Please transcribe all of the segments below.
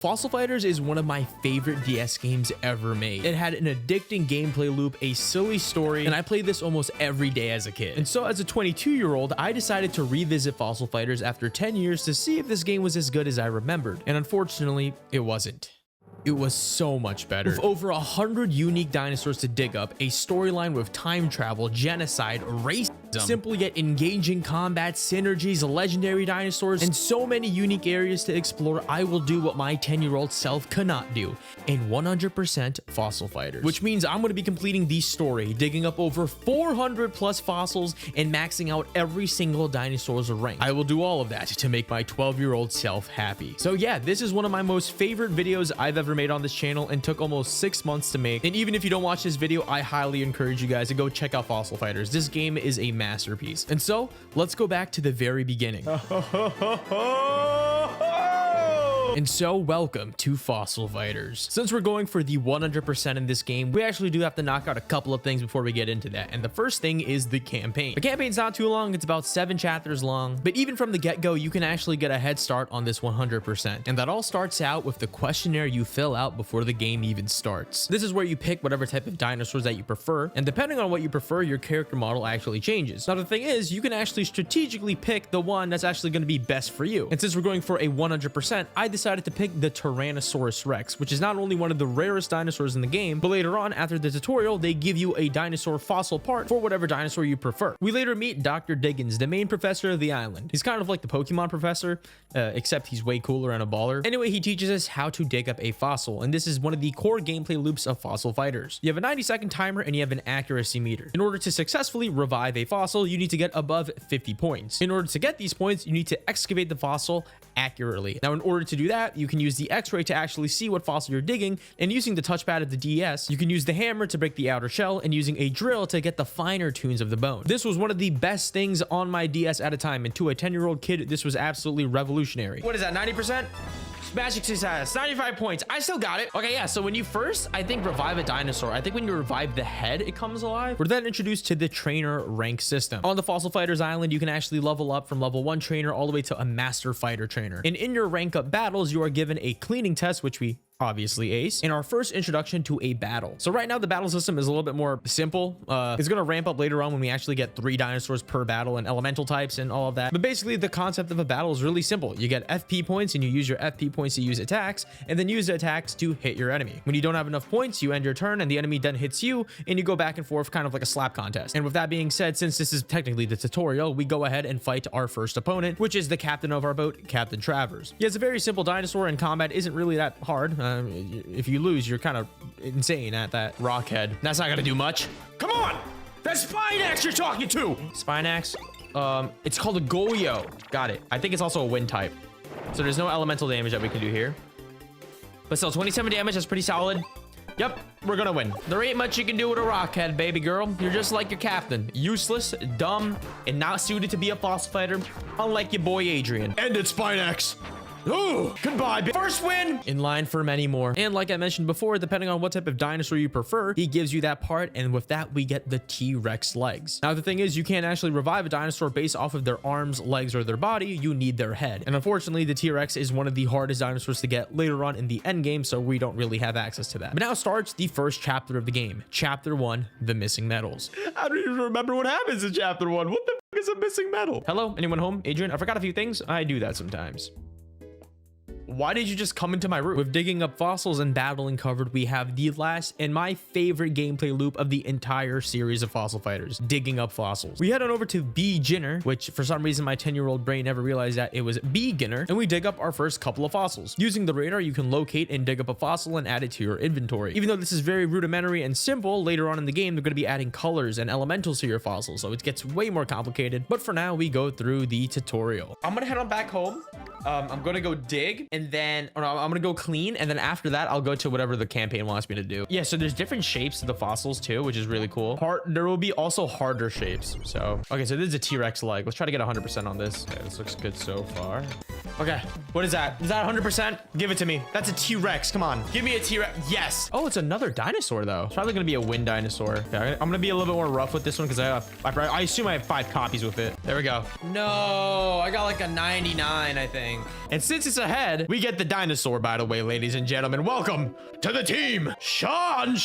Fossil Fighters is one of my favorite DS games ever made. It had an addicting gameplay loop, a silly story, and I played this almost every day as a kid. And so as a 22-year-old, I decided to revisit Fossil Fighters after 10 years to see if this game was as good as I remembered. And unfortunately, it wasn't. It was so much better. With over 100 unique dinosaurs to dig up, a storyline with time travel, genocide, racism, simple yet engaging combat, synergies, legendary dinosaurs, and so many unique areas to explore, I will do what my 10-year-old self cannot do in 100% Fossil Fighters. Which means I'm going to be completing the story, digging up over 400 plus fossils, and maxing out every single dinosaur's rank. I will do all of that to make my 12-year-old self happy. So yeah, this is one of my most favorite videos I've ever made on this channel and took almost 6 months to make. And even if you don't watch this video, I highly encourage you guys to go check out Fossil Fighters. This game is a masterpiece. And so let's go back to the very beginning. And so welcome to Fossil Fighters. Since we're going for the 100% in this game, we actually do have to knock out a couple of things before we get into that. And the first thing is the campaign. The campaign's not too long. It's about 7 chapters long, but even from the get-go, you can actually get a head start on this 100%. And that all starts out with the questionnaire you fill out before the game even starts. This is where you pick whatever type of dinosaurs that you prefer. And depending on what you prefer, your character model actually changes. Now, the thing is, you can actually strategically pick the one that's actually going to be best for you. And since we're going for a 100%, I decided to pick the Tyrannosaurus Rex, which is not only one of the rarest dinosaurs in the game, but later on after the tutorial, they give you a dinosaur fossil part for whatever dinosaur you prefer. We later meet Dr. Diggins, the main professor of the island. He's kind of like the Pokemon professor, except he's way cooler and a baller. Anyway, he teaches us how to dig up a fossil, and this is one of the core gameplay loops of Fossil Fighters. You have a 90-second timer and you have an accuracy meter. In order to successfully revive a fossil, you need to get above 50 points. In order to get these points, you need to excavate the fossil accurately. Now, in order to do that, you can use the X-ray to actually see what fossil you're digging, and using the touchpad of the DS, you can use the hammer to break the outer shell, and using a drill to get the finer tunes of the bone. This was one of the best things on my DS at a time, and to a 10-year-old kid, this was absolutely revolutionary. What is that, 90%? Magic success, 95 points. I still got it. Okay, yeah, so when you first, I think, revive a dinosaur, I think when you revive the head, it comes alive. We're then introduced to the trainer rank system. On the Fossil Fighters Island, you can actually level up from level 1 trainer all the way to a master fighter trainer. And in your rank up battles, you are given a cleaning test, which we obviously ace, in our first introduction to a battle. So right now the battle system is a little bit more simple. It's gonna ramp up later on when we actually get 3 dinosaurs per battle and elemental types and all of that. But basically the concept of a battle is really simple. You get FP points and you use your FP points to use attacks, and then use the attacks to hit your enemy. When you don't have enough points, you end your turn and the enemy then hits you, and you go back and forth kind of like a slap contest. And with that being said, since this is technically the tutorial, we go ahead and fight our first opponent, which is the captain of our boat, Captain Travers. He has a very simple dinosaur, and combat isn't really that hard. If you lose, you're kind of insane at that rockhead. That's not gonna do much. Come on! That's Spinax you're talking to! Spinax? It's called a Goyo. Got it. I think it's also a wind type. So there's no elemental damage that we can do here. But still, 27 damage, that's pretty solid. Yep, we're gonna win. There ain't much you can do with a rockhead, baby girl. You're just like your captain. Useless, dumb, and not suited to be a fossil fighter, unlike your boy Adrian. End it, Spinax! Oh, goodbye. First win, in line for many more. And like I mentioned before, depending on what type of dinosaur you prefer, he gives you that part, and with that we get the T-Rex legs. Now the thing is, you can't actually revive a dinosaur based off of their arms, legs, or their body. You need their head, and unfortunately the T-Rex is one of the hardest dinosaurs to get later on in the end game, so we don't really have access to that. But now starts the first chapter of the game. Chapter 1, the missing metals. I don't even remember what happens in chapter 1. What the f is a missing metal? Hello, anyone home? Adrian, I forgot a few things. I do that sometimes. Why did you just come into my room? With digging up fossils and battling covered, we have the last and my favorite gameplay loop of the entire series of Fossil Fighters, digging up fossils. We head on over to Beginner, which for some reason my 10-year-old brain never realized that it was Beginner, and we dig up our first couple of fossils. Using the radar, you can locate and dig up a fossil and add it to your inventory. Even though this is very rudimentary and simple, later on in the game, they're going to be adding colors and elementals to your fossils, so it gets way more complicated. But for now, we go through the tutorial. I'm going to head on back home. I'm going to go dig, and then I'm going to go clean, and then after that, I'll go to whatever the campaign wants me to do. Yeah, so there's different shapes to the fossils too, which is really cool. There will be also harder shapes. So, okay, so this is a T-Rex leg. Let's try to get 100% on this. Okay, this looks good so far. Okay, what is that? Is that 100%? Give it to me. That's a T-Rex. Come on, give me a T-Rex. Yes. Oh, it's another dinosaur though. It's probably going to be a wind dinosaur. Okay, I'm going to be a little bit more rough with this one because I assume I have 5 copies with it. There we go. No, I got like a 99, I think. thing. And since it's a head, we get the dinosaur, by the way, ladies and gentlemen. Welcome to the team, Sean.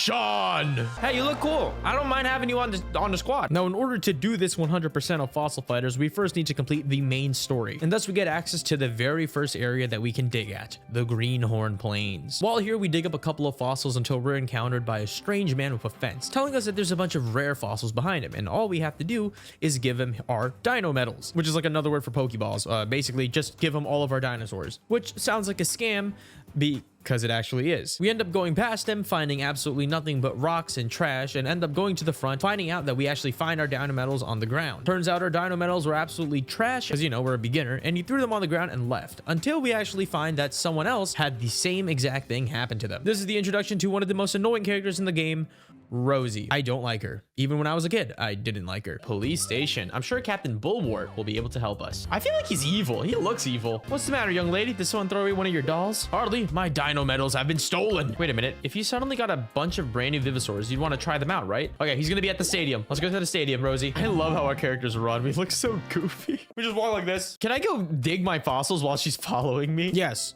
Hey, you look cool. I don't mind having you on the squad. Now, in order to do this 100% of Fossil Fighters, we first need to complete the main story. And thus we get access to the very first area that we can dig at, the Greenhorn Plains. While here, we dig up a couple of fossils until we're encountered by a strange man with a fence, telling us that there's a bunch of rare fossils behind him. And all we have to do is give him our dino medals, which is like another word for Pokeballs. Basically, just give him all of our dinosaurs, which sounds like a scam because it actually is. We end up going past him, finding absolutely nothing but rocks and trash, and end up going to the front, finding out that we actually find our dino medals on the ground. Turns out our dino medals were absolutely trash, because, you know, we're a beginner, and he threw them on the ground and left, until we actually find that someone else had the same exact thing happen to them. This is the introduction to one of the most annoying characters in the game, Rosie. I don't like her. Even when I was a kid, I didn't like her. Police station. I'm sure Captain Bulwart will be able to help us. I feel like he's evil. He looks evil. What's the matter, young lady? Did someone throw away one of your dolls? Hardly. My dino medals have been stolen. Wait a minute. If you suddenly got a bunch of brand new Vivosaurs, you'd want to try them out, right? Okay, he's gonna be at the stadium. Let's go to the stadium, Rosie. I love how our characters run. We look so goofy. We just walk like this. Can I go dig my fossils while she's following me? Yes,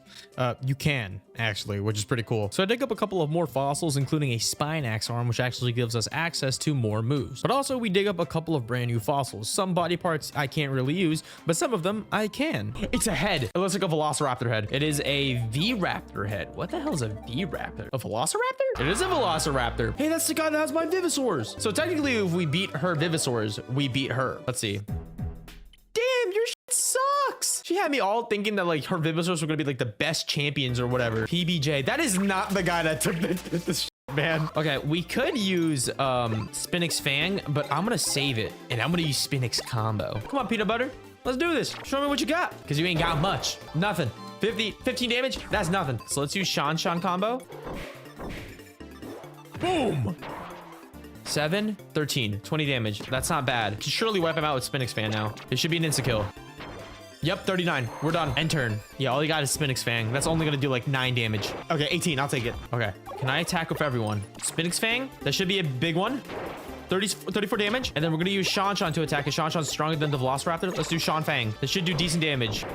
you can, actually, which is pretty cool. So I dig up a couple of more fossils, including a spine axe arm, which actually gives us access to more moves. But also, we dig up a couple of brand new fossils. Some body parts I can't really use, but some of them I can. It's a head. It looks like a Velociraptor head. It is a V-Raptor head. What the hell is a V-Raptor? A Velociraptor? It is a Velociraptor. Hey, that's the guy that has my Vivosaurs. So technically, if we beat her Vivosaurs, we beat her. Let's see. Damn, your shit sucks. She had me all thinking that like her Vivosaurs were gonna be like the best champions or whatever. PBJ, that is not the guy that took this shit, man. Okay, we could use Spinix Fang, but I'm gonna save it and I'm gonna use Spinix Combo. Come on, Peanut Butter. Let's do this. Show me what you got. Because you ain't got much. Nothing. 15 damage? That's nothing. So let's use Sean Combo. Boom. 7, 13, 20 damage. That's not bad. Can surely wipe him out with Spinix Fan now. It should be an insta-kill. Yep, 39. We're done. End turn. Yeah, all you got is Spinix Fang. That's only gonna do like 9 damage. Okay, 18. I'll take it. Okay. Can I attack with everyone? Spinix Fang? That should be a big one. 34 damage. And then we're gonna use Sean to attack it. Sean's stronger than the Velociraptor. Let's do Sean Fang. This should do decent damage.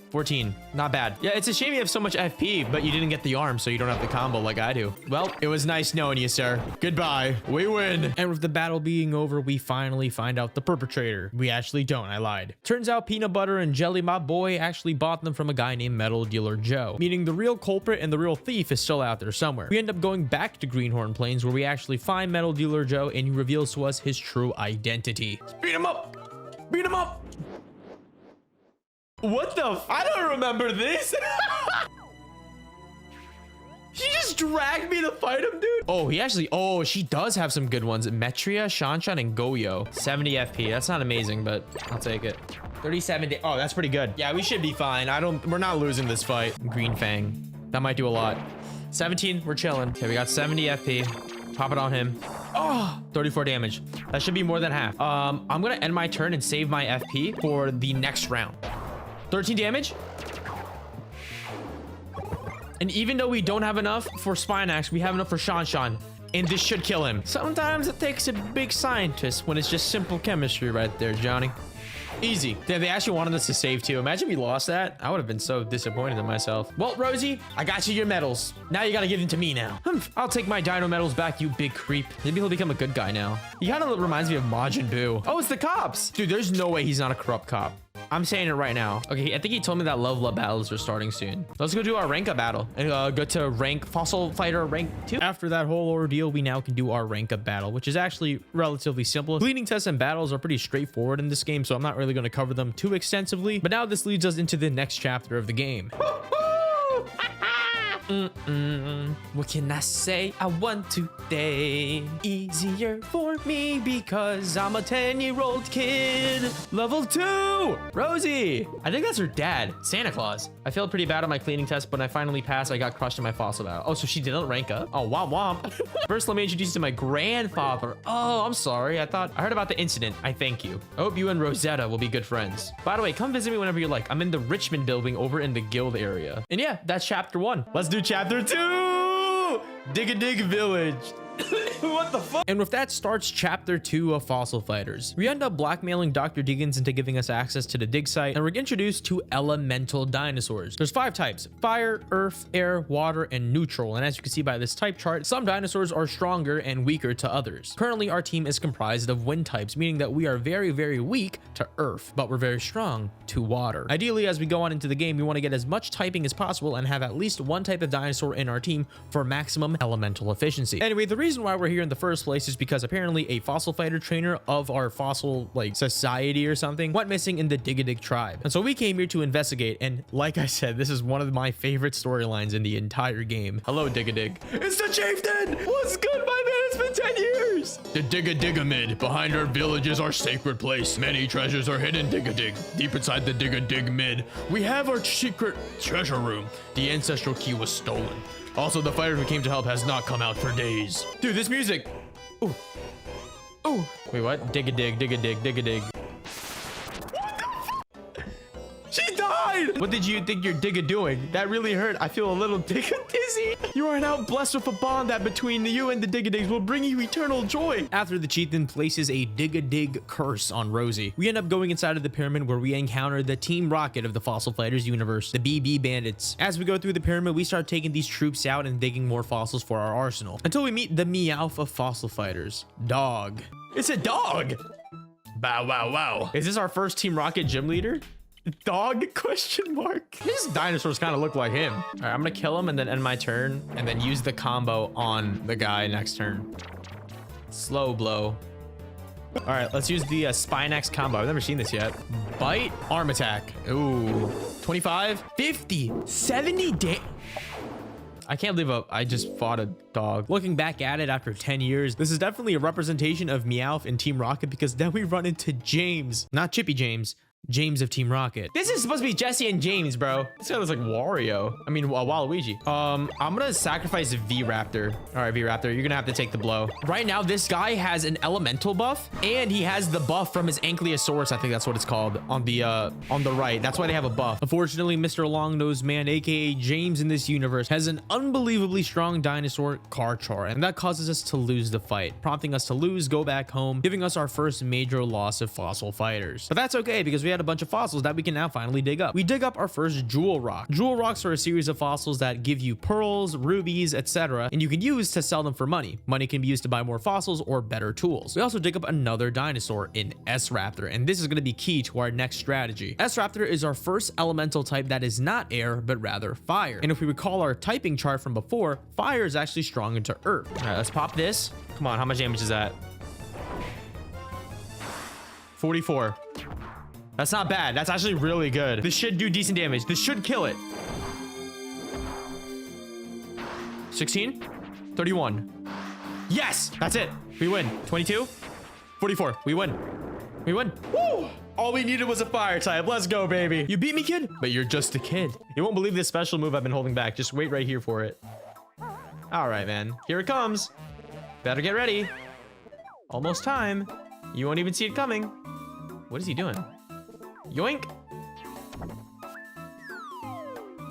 14. Not bad. Yeah, it's a shame you have so much FP, but you didn't get the arm, so you don't have the combo like I do. Well, it was nice knowing you, sir. Goodbye. We win. And with the battle being over, we finally find out the perpetrator. We actually don't. I lied. Turns out Peanut Butter and Jelly, my boy, actually bought them from a guy named Metal Dealer Joe, meaning the real culprit and the real thief is still out there somewhere. We end up going back to Greenhorn Plains, where we actually find Metal Dealer Joe, and he reveals to us his true identity. Beat him up. Beat him up. What the I don't remember this. She just dragged me to fight him, dude. Oh, he actually, oh, she does have some good ones. Metria, Shanshan, and Goyo. 70 FP. That's not amazing, but I'll take it. 37. Oh, that's pretty good. Yeah, we should be fine. We're not losing this fight. Green Fang. That might do a lot. 17. We're chilling. Okay, we got 70 FP. Pop it on him. Oh, 34 damage. That should be more than half. I'm going to end my turn and save my FP for the next round. 13 damage. And even though we don't have enough for Spine Axe, we have enough for Shanshan. And this should kill him. Sometimes it takes a big scientist when it's just simple chemistry right there, Johnny. Easy. Damn, they actually wanted us to save too. Imagine we lost that. I would have been so disappointed in myself. Well, Rosie, I got you your medals. Now you gotta give them to me now. I'll take my dino medals back, you big creep. Maybe he'll become a good guy now. He kind of reminds me of Majin Buu. Oh, it's the cops. Dude, there's no way he's not a corrupt cop. I'm saying it right now. Okay, I think he told me that level up battles are starting soon. Let's go do our rank up battle and go to rank Fossil Fighter rank 2. After that whole ordeal, we now can do our rank up battle, which is actually relatively simple. Cleaning tests and battles are pretty straightforward in this game, so I'm not really going to cover them too extensively. But now this leads us into the next chapter of the game. What can I say? I won today. Easier for me because I'm a 10-year-old kid. Level 2. Rosie. I think that's her dad. Santa Claus. I failed pretty bad on my cleaning test, but when I finally passed, I got crushed in my fossil battle. Oh, so she didn't rank up? Oh, womp womp. First, let me introduce you to my grandfather. Oh, I'm sorry. I heard about the incident. I thank you. I hope you and Rosetta will be good friends. By the way, come visit me whenever you like. I'm in the Richmond building over in the guild area. And yeah, that's chapter 1. Let's do chapter 2. Dig a Dig Village. What the fuck? And with that starts chapter 2 of Fossil Fighters. We end up blackmailing Dr. Deegans into giving us access to the dig site, and we're introduced to elemental dinosaurs. There's 5 types: fire, earth, air, water, and neutral. And as you can see by this type chart, some dinosaurs are stronger and weaker to others. Currently, our team is comprised of wind types, meaning that we are very, very weak to earth, but we're very strong to water. Ideally, as we go on into the game, we want to get as much typing as possible and have at least one type of dinosaur in our team for maximum elemental efficiency. Anyway, the reason why we're here in the first place is because apparently a fossil fighter trainer of our fossil society or something went missing in the Dig-a-Dig tribe. And so we came here to investigate, and like I said, this is one of my favorite storylines in the entire game. Hello, Dig-a-Dig. It's the chieftain! What's good, my man? It's been 10 years! The Dig-a-Dig-a-mid. Behind our village is our sacred place. Many treasures are hidden, Dig-a-Dig. Deep inside the Dig-a-Dig-mid, we have our secret treasure room. The ancestral key was stolen. Also, the fighter who came to help has not come out for days. Dude, this music. Ooh. Ooh. Wait, what? Dig-a-dig, dig-a-dig, dig-a-dig. She died! What did you think you're Dig-a-doing? That really hurt. I feel a little Dig-a-dizzy. You are now blessed with a bond that between you and the Dig-a-digs will bring you eternal joy. After the chieftain places a Dig-a-dig curse on Rosie, we end up going inside of the pyramid where we encounter the Team Rocket of the Fossil Fighters universe, the BB Bandits. As we go through the pyramid, we start taking these troops out and digging more fossils for our arsenal, until we meet the Meowth of Fossil Fighters. Dog. It's a dog! Bow wow wow. Is this our first Team Rocket gym leader? Dog? Question mark. These dinosaurs kind of look like him. All right, I'm gonna kill him and then end my turn and then use the combo on the guy next turn. Slow blow. All right, let's use the Spinax combo. I've never seen this yet. Bite, arm attack. Ooh, 25, 50, 70 damage. I can't believe I just fought a dog. Looking back at it after 10 years, this is definitely a representation of Meowth and Team Rocket, because then we run into James, not Chippy James. James of Team Rocket. This is supposed to be Jesse and James, bro. This guy looks like Wario. I mean, Waluigi. I'm gonna sacrifice V-Raptor. All right, V-Raptor, you're gonna have to take the blow. Right now, this guy has an elemental buff, and he has the buff from his Ankylosaurus. I think that's what it's called on the right. That's why they have a buff. Unfortunately, Mr. Long-Nosed Man, aka James in this universe, has an unbelievably strong dinosaur, Karchar, and that causes us to lose the fight, prompting us to lose, go back home, giving us our first major loss of fossil fighters. But that's okay, because we had a bunch of fossils that we can now finally dig up. We dig up our first jewel rock. Jewel rocks are a series of fossils that give you pearls, rubies, etc., and you can use to sell them for money. Money can be used to buy more fossils or better tools. We also dig up another dinosaur in S-Raptor, and this is going to be key to our next strategy. S-Raptor is our first elemental type that is not air, but rather fire. And if we recall our typing chart from before, fire is actually strong into earth. All right, let's pop this. Come on, how much damage is that? 44. That's not bad. That's actually really good. This should do decent damage. This should kill it. 16, 31. Yes, that's it. We win. 22, 44. We win. We win. Woo! All we needed was a fire type. Let's go, baby. You beat me, kid, but you're just a kid. You won't believe this special move I've been holding back. Just wait right here for it. All right, man. Here it comes. Better get ready. Almost time. You won't even see it coming. What is he doing? Yoink.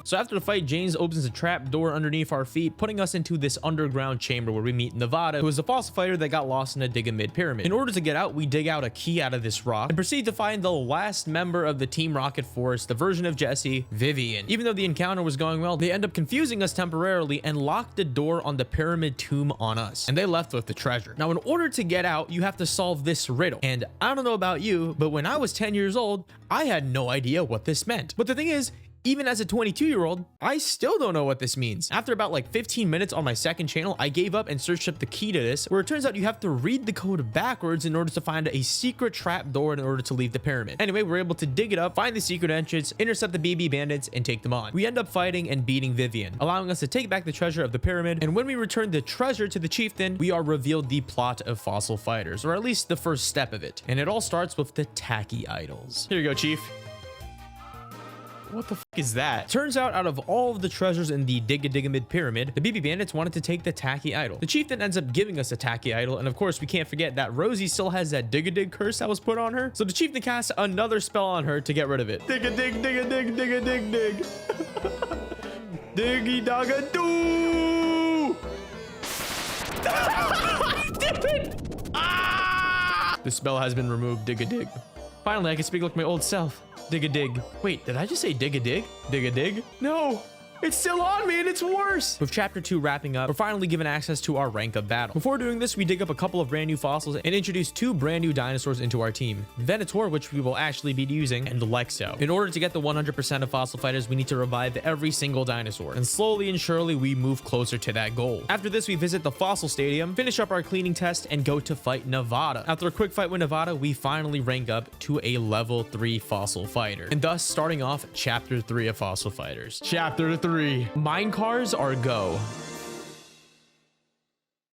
So after the fight, James opens a trap door underneath our feet, putting us into this underground chamber where we meet Nevada, who is a fossil fighter that got lost in a Dig-a-Mid pyramid. In order to get out, we dig out a key out of this rock and proceed to find the last member of the Team Rocket force, the version of Jesse, Vivian. Even though the encounter was going well, they end up confusing us temporarily and locked the door on the pyramid tomb on us, and they left with the treasure. Now, in order to get out, you have to solve this riddle, and I don't know about you, but when I was 10 years old, I had no idea what this meant. But the thing is, even as a 22-year-old, I still don't know what this means. After about like 15 minutes on my second channel, I gave up and searched up the key to this, where it turns out you have to read the code backwards in order to find a secret trap door in order to leave the pyramid. Anyway, we're able to dig it up, find the secret entrance, intercept the BB bandits, and take them on. We end up fighting and beating Vivian, allowing us to take back the treasure of the pyramid. And when we return the treasure to the chieftain, we are revealed the plot of Fossil Fighters, or at least the first step of it. And it all starts with the tacky idols. Here you go, Chief. What the f is that? Turns out of all of the treasures in the Dig-a-Dig-a-Mid pyramid, the BB bandits wanted to take the tacky idol. The chieftain ends up giving us a tacky idol, and of course we can't forget that Rosie still has that dig-a-dig curse that was put on her. So the chieftain casts another spell on her to get rid of it. Dig-a-dig, dig-a-dig, dig-a-dig, dig. Diggy-dogga-doo! The spell has been removed. Dig a dig. Finally, I can speak like my old self. Dig a dig. Wait, did I just say dig a dig? Dig a dig? No. It's still on me and it's worse. With chapter 2 wrapping up, we're finally given access to our rank up battle. Before doing this, we dig up a couple of brand new fossils and introduce 2 brand new dinosaurs into our team. Venator, which we will actually be using, and Lexo. In order to get the 100% of fossil fighters, we need to revive every single dinosaur. And slowly and surely, we move closer to that goal. After this, we visit the fossil stadium, finish up our cleaning test, and go to fight Nevada. After a quick fight with Nevada, we finally rank up to a level 3 fossil fighter. And thus, starting off chapter 3 of fossil fighters. Chapter 3. Mine cars are go.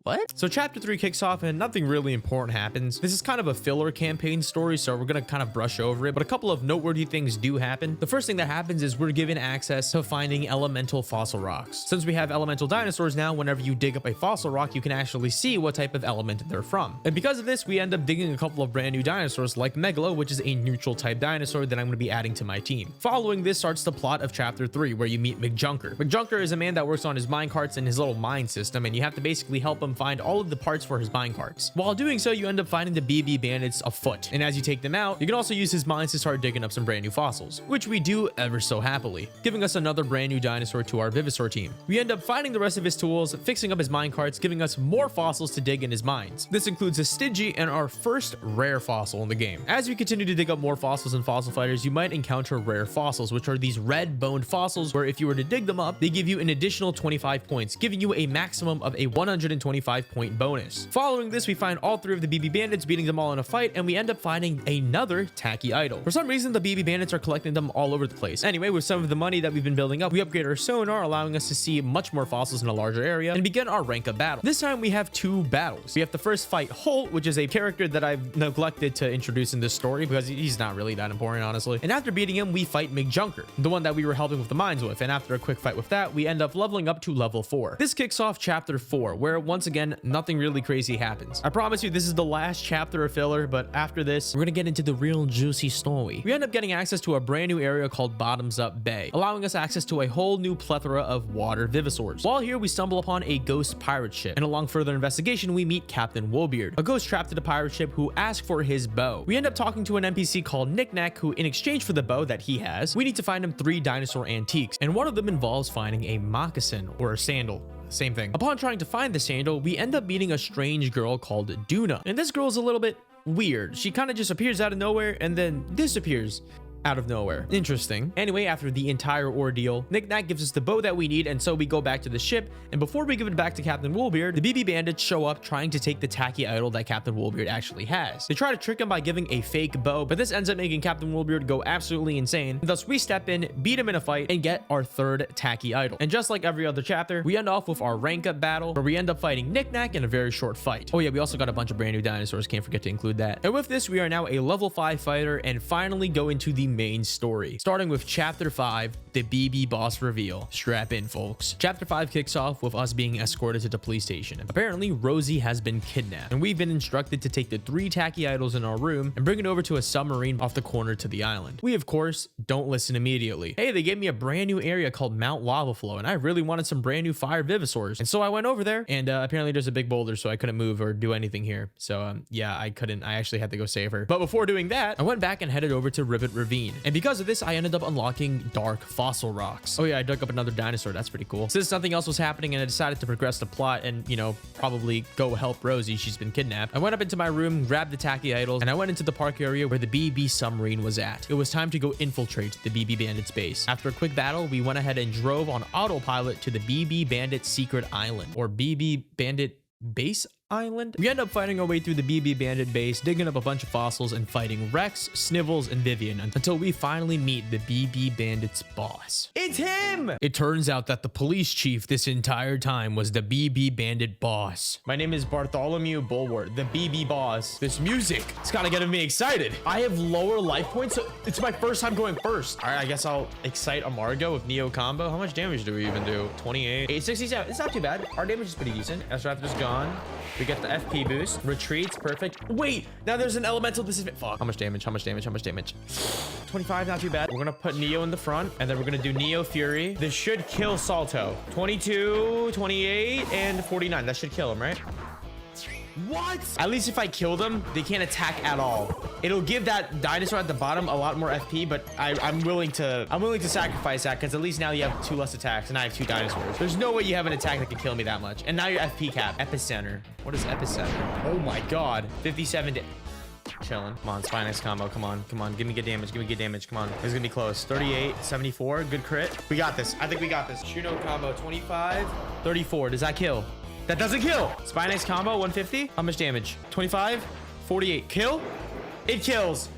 What? So chapter 3 kicks off and nothing really important happens. This is kind of a filler campaign story, so we're gonna kind of brush over it, but a couple of noteworthy things do happen. The first thing that happens is we're given access to finding elemental fossil rocks. Since we have elemental dinosaurs now, whenever you dig up a fossil rock, you can actually see what type of element they're from. And because of this, we end up digging a couple of brand new dinosaurs like Megalo, which is a neutral type dinosaur that I'm gonna be adding to my team. Following this starts the plot of chapter 3, where you meet McJunker. McJunker is a man that works on his mine carts and his little mine system, and you have to basically help him find all of the parts for his mine carts. While doing so, you end up finding the BB bandits afoot, and as you take them out, you can also use his mines to start digging up some brand new fossils, which we do ever so happily, giving us another brand new dinosaur to our Vivosaur team. We end up finding the rest of his tools, fixing up his mine carts, giving us more fossils to dig in his mines. This includes a Stygie and our first rare fossil in the game. As we continue to dig up more fossils in fossil fighters, you might encounter rare fossils, which are these red boned fossils where if you were to dig them up, they give you an additional 25 points, giving you a maximum of a 125 point bonus. Following this, we find all 3 of the BB bandits, beating them all in a fight, and we end up finding another tacky idol. For some reason, the BB bandits are collecting them all over the place. Anyway, with some of the money that we've been building up, we upgrade our sonar, allowing us to see much more fossils in a larger area, and begin our rank up battle. This time we have 2 battles. We have to first fight Holt, which is a character that I've neglected to introduce in this story because he's not really that important, honestly. And after beating him, we fight McJunker, the one that we were helping with the mines with, and after a quick fight with that, we end up leveling up to level 4. This kicks off chapter 4, where once again, nothing really crazy happens. I promise you this is the last chapter of filler, but after this, we're gonna get into the real juicy story. We end up getting access to a brand new area called Bottoms Up Bay, allowing us access to a whole new plethora of water Vivosaurs. While here, we stumble upon a ghost pirate ship, and along further investigation, we meet Captain Woolbeard, a ghost trapped at a pirate ship who asks for his bow. We end up talking to an NPC called Knickknack, who in exchange for the bow that he has, we need to find him 3 dinosaur antiques, and one of them involves finding a moccasin or a sandal. Same thing. Upon trying to find the sandal, we end up meeting a strange girl called Duna. And this girl is a little bit weird. She kind of just appears out of nowhere and then disappears out of nowhere. Interesting. Anyway, after the entire ordeal, Knickknack gives us the bow that we need, and so we go back to the ship, and before we give it back to Captain Woolbeard, the BB bandits show up trying to take the tacky idol that Captain Woolbeard actually has. They try to trick him by giving a fake bow, but this ends up making Captain Woolbeard go absolutely insane. Thus, we step in, beat him in a fight, and get our 3rd tacky idol. And just like every other chapter, we end off with our rank up battle, where we end up fighting Knickknack in a very short fight. Oh yeah, we also got a bunch of brand new dinosaurs, can't forget to include that. And with this, we are now a level 5 fighter, and finally go into the main story, starting with chapter 5, the BB boss reveal. Strap in, folks. Chapter 5 kicks off with us being escorted to the police station. Apparently, Rosie has been kidnapped, and we've been instructed to take the 3 tacky idols in our room and bring it over to a submarine off the corner to the island. We, of course, don't listen immediately. Hey, they gave me a brand new area called Mount Lava Flow, and I really wanted some brand new fire Vivosaurs. And so I went over there, and apparently there's a big boulder, so I couldn't move or do anything here. So yeah, I actually had to go save her. But before doing that, I went back and headed over to Rivet Ravine. And because of this, I ended up unlocking dark fossil rocks. Oh yeah, I dug up another dinosaur. That's pretty cool. Since nothing else was happening and I decided to progress the plot and, you know, probably go help Rosie, she's been kidnapped, I went up into my room, grabbed the tacky idols, and I went into the park area where the BB submarine was at. It was time to go infiltrate the BB bandits base. After a quick battle, we went ahead and drove on autopilot to the BB bandit secret island, or BB bandit base island. We end up fighting our way through the BB bandit base, digging up a bunch of fossils and fighting Rex, Snivels, and Vivian until we finally meet the BB bandits boss. It's him! It turns out that the police chief this entire time was the BB bandit boss. My name is Bartholomew Bulwart, the BB boss. This music, it's kind of getting me excited. I have lower life points, so it's my first time going first. All right, I guess I'll excite Amargo with Neo combo. How much damage do we even do? 28, 867. It's not too bad. Our damage is pretty decent. S-Raptor's gone. We get the FP boost. Retreats, perfect. Wait, now there's an elemental disadvantage. Fuck. How much damage? How much damage? How much damage? 25, not too bad. We're gonna put Neo in the front, and then we're gonna do Neo Fury. This should kill Salto. 22, 28, and 49. That should kill him, right? What? At least if I kill them, they can't attack at all. It'll give that dinosaur at the bottom a lot more FP, but I'm willing to sacrifice that because at least now you have 2 less attacks and I have 2 dinosaurs. There's no way you have an attack that can kill me that much. And now your FP cap. Epicenter. What is epicenter? Oh my god. 57 to... Chilling. Come on, Spinax combo. Come on. Come on. Give me good damage. Give me good damage. Come on. This is gonna be close. 38, 74. Good crit. We got this. I think we got this. Shuno combo. 25, 34. Does that kill? That doesn't kill. Spinax combo. 150. How much damage? 25, 48. Kill? It kills.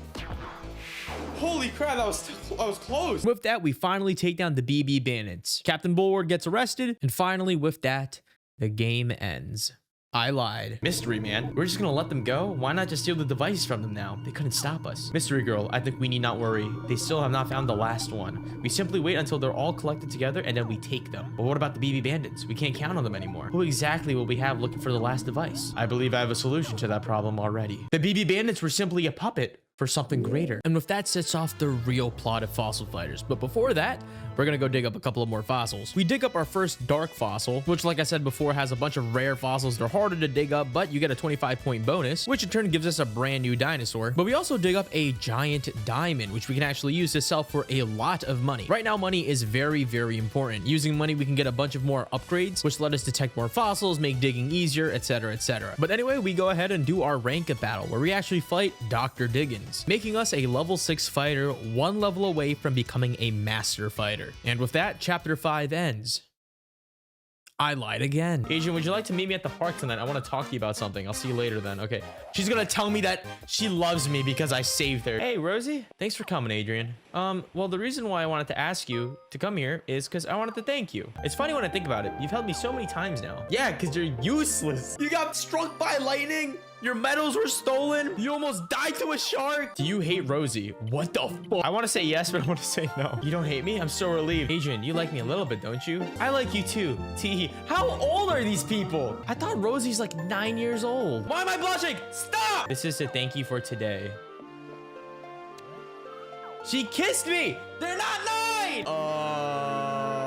Holy crap, that was close. With that, we finally take down the BB bandits. Captain Bulwark gets arrested, and finally, with that, the game ends. I lied. Mystery man. We're just gonna let them go? Why not just steal the device from them now? They couldn't stop us. Mystery girl, I think we need not worry. They still have not found the last one. We simply wait until they're all collected together and then we take them. But what about the BB bandits? We can't count on them anymore. Who exactly will we have looking for the last device? I believe I have a solution to that problem already. The BB bandits were simply a puppet for something greater. And with that sets off the real plot of Fossil Fighters. But before that, we're gonna go dig up a couple of more fossils. We dig up our first dark fossil, which like I said before, has a bunch of rare fossils. They're harder to dig up, but you get a 25-point bonus, which in turn gives us a brand new dinosaur. But we also dig up a giant diamond, which we can actually use to sell for a lot of money. Right now, money is very, very important. Using money, we can get a bunch of more upgrades, which let us detect more fossils, make digging easier, etc, etc. But anyway, we go ahead and do our rank up battle, where we actually fight Dr. Diggins, making us a level 6 fighter, 1 level away from becoming a master fighter. And with that, chapter 5 ends. I lied again. Adrian, would you like to meet me at the park tonight? I want to talk to you about something. I'll see you later then. Okay. She's gonna tell me that she loves me because I saved her. Hey, Rosie. Thanks for coming, Adrian. Well, the reason why I wanted to ask you to come here is because I wanted to thank you. It's funny when I think about it. You've helped me so many times now. Yeah, because you're useless. You got struck by lightning. Your medals were stolen. You almost died to a shark. Do you hate Rosie? What the fuck? I want to say yes, but I want to say no. You don't hate me? I'm so relieved. Adrian, you like me a little bit, don't you? I like you too. Tee. How old are these people? I thought Rosie's like 9 years old. Why am I blushing? Stop! This is to thank you for today. She kissed me. They're not 9.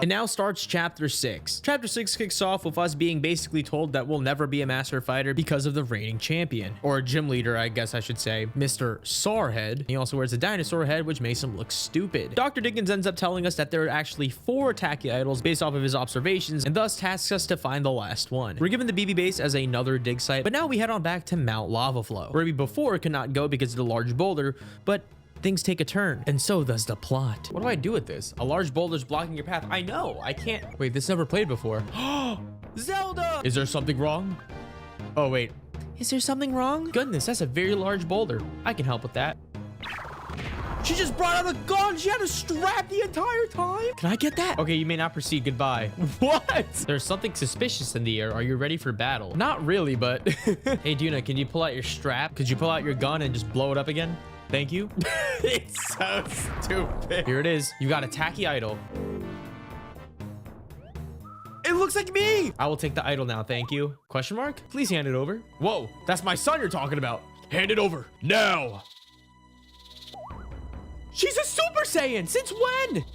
And now starts chapter 6. Chapter 6 kicks off with us being basically told that we'll never be a master fighter because of the reigning champion, or a gym leader, I guess I should say, Mr. Sawhead. He also wears a dinosaur head, which makes him look stupid. Dr. Dickens ends up telling us that there are actually 4 tachyidols based off of his observations, and thus tasks us to find the last one. We're given the BB base as another dig site, but now we head on back to Mount Lava Flow, where we before could not go because of the large boulder, but things take a turn, and so does the plot. What do I do with this? A large boulder's blocking your path. I know, I can't. Wait, this never played before. Zelda! Is there something wrong? Oh, wait. Is there something wrong? Goodness, that's a very large boulder. I can help with that. She just brought out a gun. She had a strap the entire time. Can I get that? Okay, you may not proceed. Goodbye. What? There's something suspicious in the air. Are you ready for battle? Not really, but... Hey, Duna, can you pull out your strap? Could you pull out your gun and just blow it up again? Thank you. It's so stupid. Here it is. You got a tacky idol. It looks like me. I will take the idol now. Thank you. Question mark? Please hand it over. Whoa, that's my son you're talking about. Hand it over now. She's a Super Saiyan. Since when?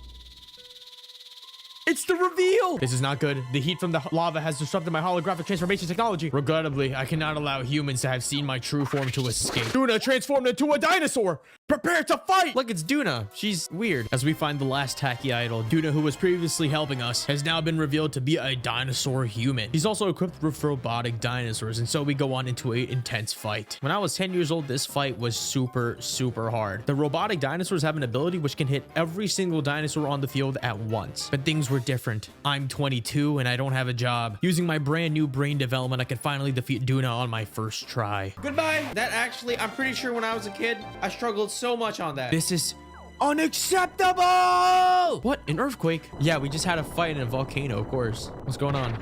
It's the reveal! This is not good. The heat from the lava has disrupted my holographic transformation technology. Regrettably, I cannot allow humans to have seen my true form to escape. Duna transformed into a dinosaur! Prepare to fight! Look, it's Duna. She's weird. As we find the last tacky idol, Duna, who was previously helping us, has now been revealed to be a dinosaur human. He's also equipped with robotic dinosaurs, and so we go on into an intense fight. When I was 10 years old, this fight was super, super hard. The robotic dinosaurs have an ability which can hit every single dinosaur on the field at once. But things were different. I'm 22 and I don't have a job. Using my brand new brain development, I could finally defeat Duna on my first try. Goodbye. That actually, I'm pretty sure when I was a kid, I struggled so much on that. This is unacceptable! What? An earthquake? Yeah, we just had a fight in a volcano, of course. What's going on?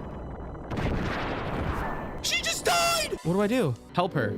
She just died! What do I do? Help her.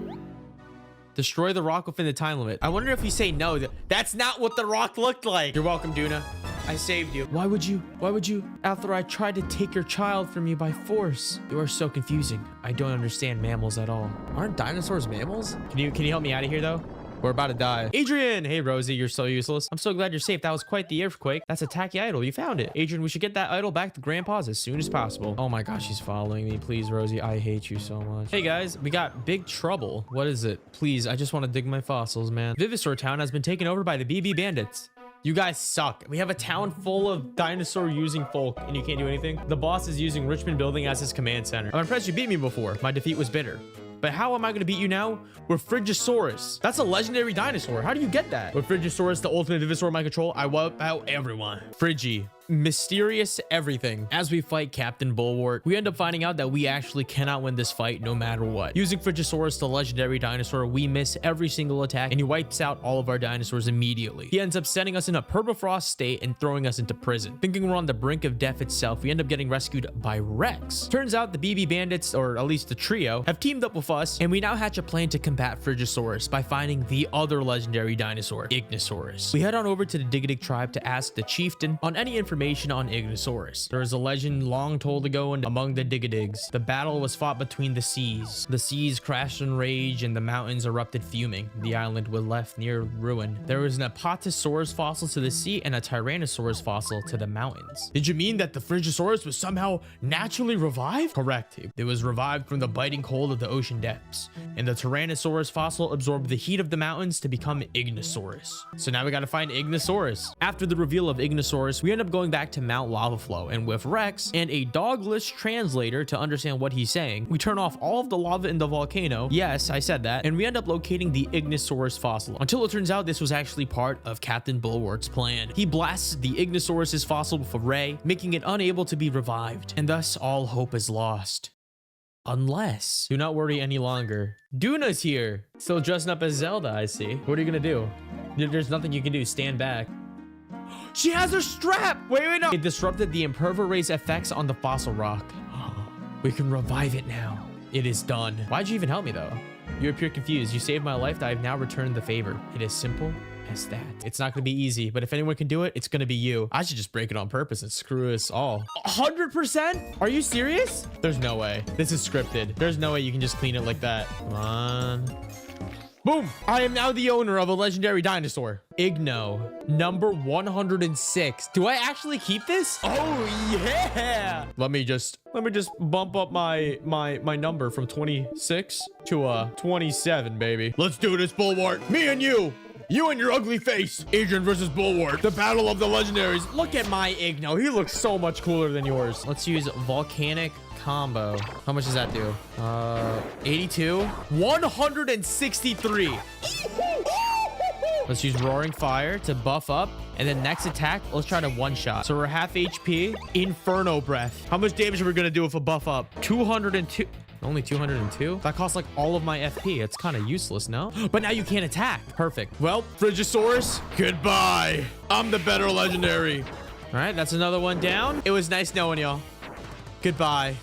Destroy the rock within the time limit. I wonder if you say no. That's not what the rock looked like. You're welcome, Duna. I saved you. Why would you? After I tried to take your child from you by force. You are so confusing. I don't understand mammals at all. Aren't dinosaurs mammals? Can you help me out of here though? We're about to die. Adrian! Hey, Rosie, you're so useless. I'm so glad you're safe. That was quite the earthquake. That's a tacky idol. You found it. Adrian, we should get that idol back to Grandpa's as soon as possible. Oh my gosh, she's following me. Please, Rosie, I hate you so much. Hey, guys, we got big trouble. What is it? Please, I just want to dig my fossils, man. Vivosaur town has been taken over by the BB bandits. You guys suck. We have a town full of dinosaur using folk and you can't do anything. The boss is using Richmond Building as his command center. I'm impressed you beat me before. My defeat was bitter. But how am I going to beat you now? With Frigisaurus. That's a legendary dinosaur. How do you get that? With Frigisaurus, the ultimate Vivosaur my control, I wipe out everyone. Frigi. Mysterious everything. As we fight Captain Bulwart, we end up finding out that we actually cannot win this fight no matter what. Using Frigisaurus, the legendary dinosaur, we miss every single attack and he wipes out all of our dinosaurs immediately. He ends up sending us in a permafrost state and throwing us into prison. Thinking we're on the brink of death itself, we end up getting rescued by Rex. Turns out the BB bandits, or at least the trio, have teamed up with us and we now hatch a plan to combat Frigisaurus by finding the other legendary dinosaur, Ignosaurus. We head on over to the Digidig tribe to ask the chieftain on any information on Ignosaurus. There is a legend long told ago among the Digadigs. The battle was fought between the seas. The seas crashed in rage and the mountains erupted fuming. The island was left near ruin. There was an Apatosaurus fossil to the sea and a Tyrannosaurus fossil to the mountains. Did you mean that the Frigisaurus was somehow naturally revived? Correct. It was revived from the biting cold of the ocean depths. And the Tyrannosaurus fossil absorbed the heat of the mountains to become Ignosaurus. So now we gotta find Ignosaurus. After the reveal of Ignosaurus, we end up going back to Mount Lava Flow, and with Rex and a dogless translator to understand what he's saying, we turn off all of the lava in the volcano. Yes, I said that. And we end up locating the Ignosaurus fossil, until it turns out this was actually part of Captain Bulwart's plan. He blasts the Ignosaurus's fossil with a ray, making it unable to be revived, and thus all hope is lost. Unless, do not worry any longer. Duna's here, still dressing up as Zelda, I see. What are you gonna do? There's nothing you can do. Stand back. She has her strap! Wait, no! It disrupted the imperva ray's effects on the fossil rock. We can revive it now. It is done. Why'd you even help me, though? You appear confused. You saved my life, I have now returned the favor. It is simple as that. It's not gonna be easy, but if anyone can do it, it's gonna be you. I should just break it on purpose and screw us all. 100%? Are you serious? There's no way. This is scripted. There's no way you can just clean it like that. Come on. Boom! I am now the owner of a legendary dinosaur. Igno, number 106. Do I actually keep this? Oh yeah! Let me just bump up my number from 26 to 27, baby. Let's do this, Bulwart. Me and you. You and your ugly face. Adrian versus Bulwart. The battle of the legendaries. Look at my Igno. He looks so much cooler than yours. Let's use volcanic combo. How much does that do? 82. 163. Let's use roaring fire to buff up. And then next attack, let's try to one shot. So we're half HP. Inferno breath. How much damage are we gonna do with a buff up? 202. Only 202? That costs like all of my FP. It's kind of useless, no? But now you can't attack. Perfect. Well, Frigisaurus, goodbye. I'm the better legendary. All right, that's another one down. It was nice knowing y'all. Goodbye.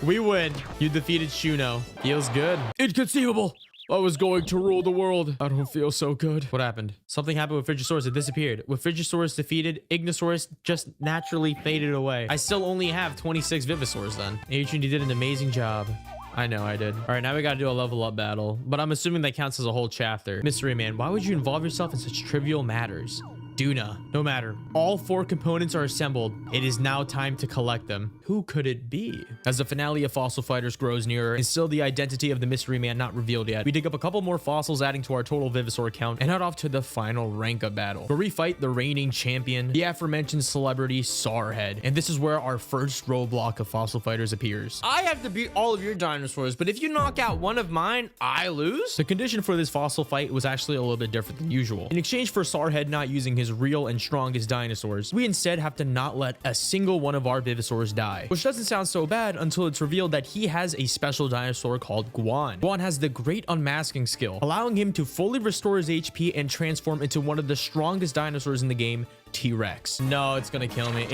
We win. You defeated Shuno. Feels good. Inconceivable. I was going to rule the world. I don't feel so good. What happened? Something happened with Frigisaurus. It disappeared. With Frigisaurus defeated, Ignosaurus just naturally faded away. I still only have 26 Vivosaurs then. Adrian, you did an amazing job. I know I did. All right, now we got to do a level up battle, but I'm assuming that counts as a whole chapter. Mystery Man, why would you involve yourself in such trivial matters? Duna. No matter. All 4 components are assembled. It is now time to collect them. Who could it be? As the finale of Fossil Fighters grows nearer and still the identity of the Mystery Man not revealed yet, we dig up a couple more fossils adding to our total Vivosaur count and head off to the final rank up battle where we fight the reigning champion, the aforementioned celebrity Sarhead. And this is where our first roadblock of Fossil Fighters appears. I have to beat all of your dinosaurs, but if you knock out one of mine, I lose? The condition for this fossil fight was actually a little bit different than usual. In exchange for Sarhead not using his real and strongest dinosaurs, we instead have to not let a single one of our Vivosaurs die, which doesn't sound so bad until it's revealed that he has a special dinosaur called Guan. Guan has the great unmasking skill, allowing him to fully restore his HP and transform into one of the strongest dinosaurs in the game, T-Rex. No, it's gonna kill me.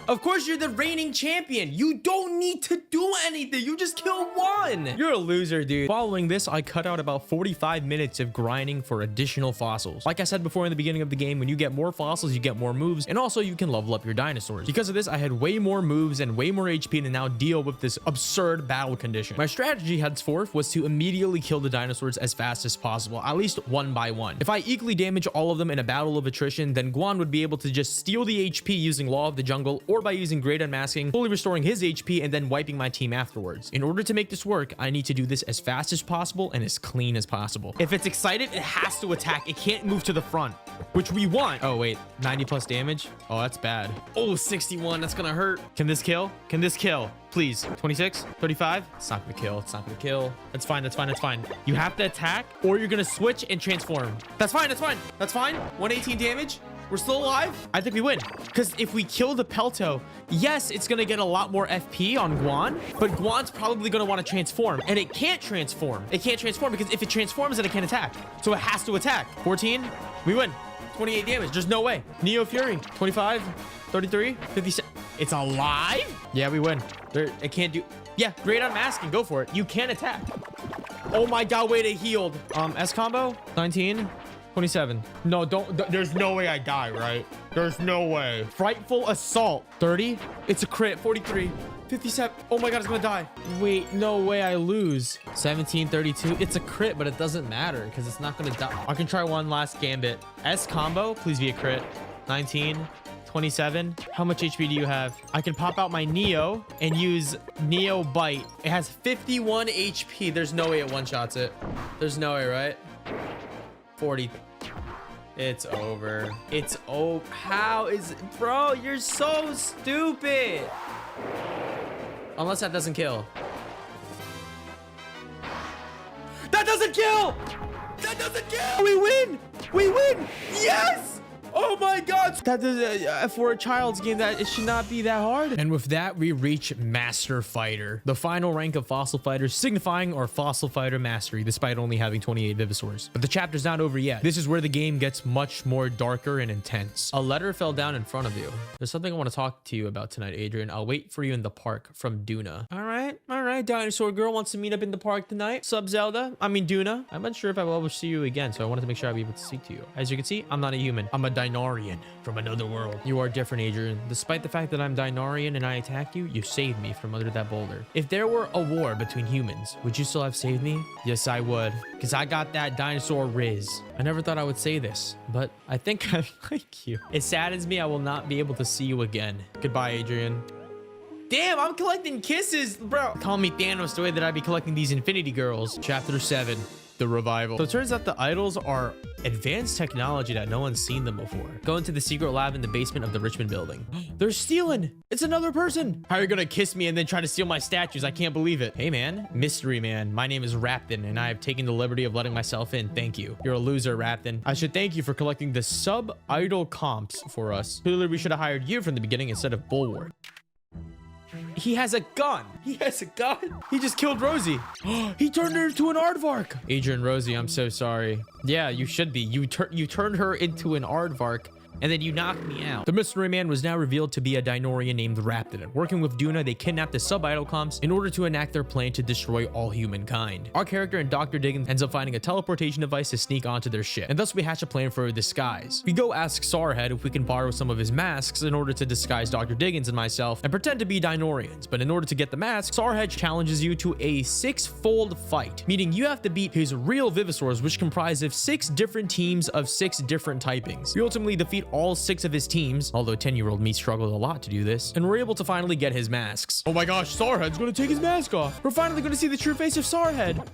Of course, you're the reigning champion. You don't need to do anything. You just kill one. You're a loser, dude. Following this, I cut out about 45 minutes of grinding for additional fossils. Like I said before in the beginning of the game, when you get more fossils, you get more moves, and also you can level up your dinosaurs. Because of this, I had way more moves and way more HP to now deal with this absurd battle condition. My strategy henceforth was to immediately kill the dinosaurs as fast as possible, at least one by one. If I equally damage all of them in a battle of attrition, then Guan would be able to just steal the HP using Law of the Jungle or by using Great Unmasking, fully restoring his HP and then wiping my team afterwards. In order to make this work, I need to do this as fast as possible and as clean as possible. If it's excited, it has to attack. It can't move to the front, which we want. Oh, wait, 90 plus damage. Oh, that's bad. Oh, 61. That's gonna hurt. Can this kill? Can this kill? Please. 26, 35. It's not gonna kill. It's not gonna kill. That's fine. That's fine. That's fine. You have to attack or you're gonna switch and transform. That's fine. That's fine. That's fine. 118 damage. We're still alive. I think we win. Because if we kill the Pelto, yes, it's going to get a lot more FP on Guan, but Guan's probably going to want to transform. And it can't transform. It can't transform because if it transforms, then it can't attack. So it has to attack. 14. We win. 28 damage. There's no way. Neo Fury. 25. 33. 57. It's alive? Yeah, we win. It can't do... Yeah, Great Unmasking. Go for it. You can attack. Oh my god, wait, it healed. S combo. 19. 27. No, there's no way I die, right? There's no way. Frightful Assault. 30. It's a crit. 43. 57. Oh my god, it's gonna die. Wait, no way I lose. 17, 32. It's a crit, but it doesn't matter because it's not gonna die. I can try one last gambit. S combo. Please be a crit. 19. 27. How much HP do you have? I can pop out my Neo and use Neo Bite. It has 51 HP. There's no way it one-shots it. There's no way, right? 40. It's over. It's over. How is it? Bro, you're so stupid. Unless that doesn't kill. That doesn't kill. That doesn't kill. We win. We win. Yes. Oh my god. That is for a child's game, that it should not be that hard. And with that, we reach Master Fighter, the final rank of fossil fighters, signifying our fossil fighter mastery, despite only having 28 Vivosaurs. But the chapter's not over yet. This is where the game gets much more darker and intense. A letter fell down in front of you. There's something I want to talk to you about tonight, Adrian. I'll wait for you in the park, from Duna. All right. Dinosaur girl wants to meet up in the park tonight. Sub Zelda. I mean Duna. I'm unsure if I will ever see you again, so I wanted to make sure I'll be able to speak to you. As you can see, I'm not a human. I'm a Dinarian from another world. You are different, Adrian. Despite the fact that I'm Dinarian and I attacked you, you saved me from under that boulder. If there were a war between humans, would you still have saved me? Yes, I would. Because I got that dinosaur riz. I never thought I would say this, but I think I like you. It saddens me I will not be able to see you again. Goodbye, Adrian. Damn, I'm collecting kisses, bro. Call me Thanos the way that I'd be collecting these Infinity Girls. Chapter 7. The revival. So it turns out the idols are advanced technology that no one's seen them before. Go into the secret lab in the basement of the Richmond building. They're stealing. It's another person. How are you gonna kiss me and then try to steal my statues? I can't believe it. Hey man, mystery man. My name is Rapton and I have taken the liberty of letting myself in. Thank you. You're a loser, Rapton. I should thank you for collecting the sub-idol comps for us. Clearly we should have hired you from the beginning instead of Bulwark. He has a gun. He has a gun. He just killed Rosie. He turned her into an aardvark. Adrian, Rosie, I'm so sorry. Yeah, you should be. You turned her into an aardvark. And then you knocked me out. The mystery man was now revealed to be a Dinorian named Rapton. Working with Duna, they kidnapped the sub-idol comps in order to enact their plan to destroy all humankind. Our character and Dr. Diggins ends up finding a teleportation device to sneak onto their ship, and thus we hatch a plan for a disguise. We go ask Sarhead if we can borrow some of his masks in order to disguise Dr. Diggins and myself and pretend to be Dinorians, but in order to get the mask, Sarhead challenges you to a 6-fold fight, meaning you have to beat his real Vivosaurs, which comprise of 6 different teams of 6 different typings. We ultimately defeat all 6 of his teams, although 10-year-old me struggled a lot to do this, and we're able to finally get his masks. Oh my gosh, Sarhead's gonna take his mask off. We're finally gonna see the true face of Sarhead.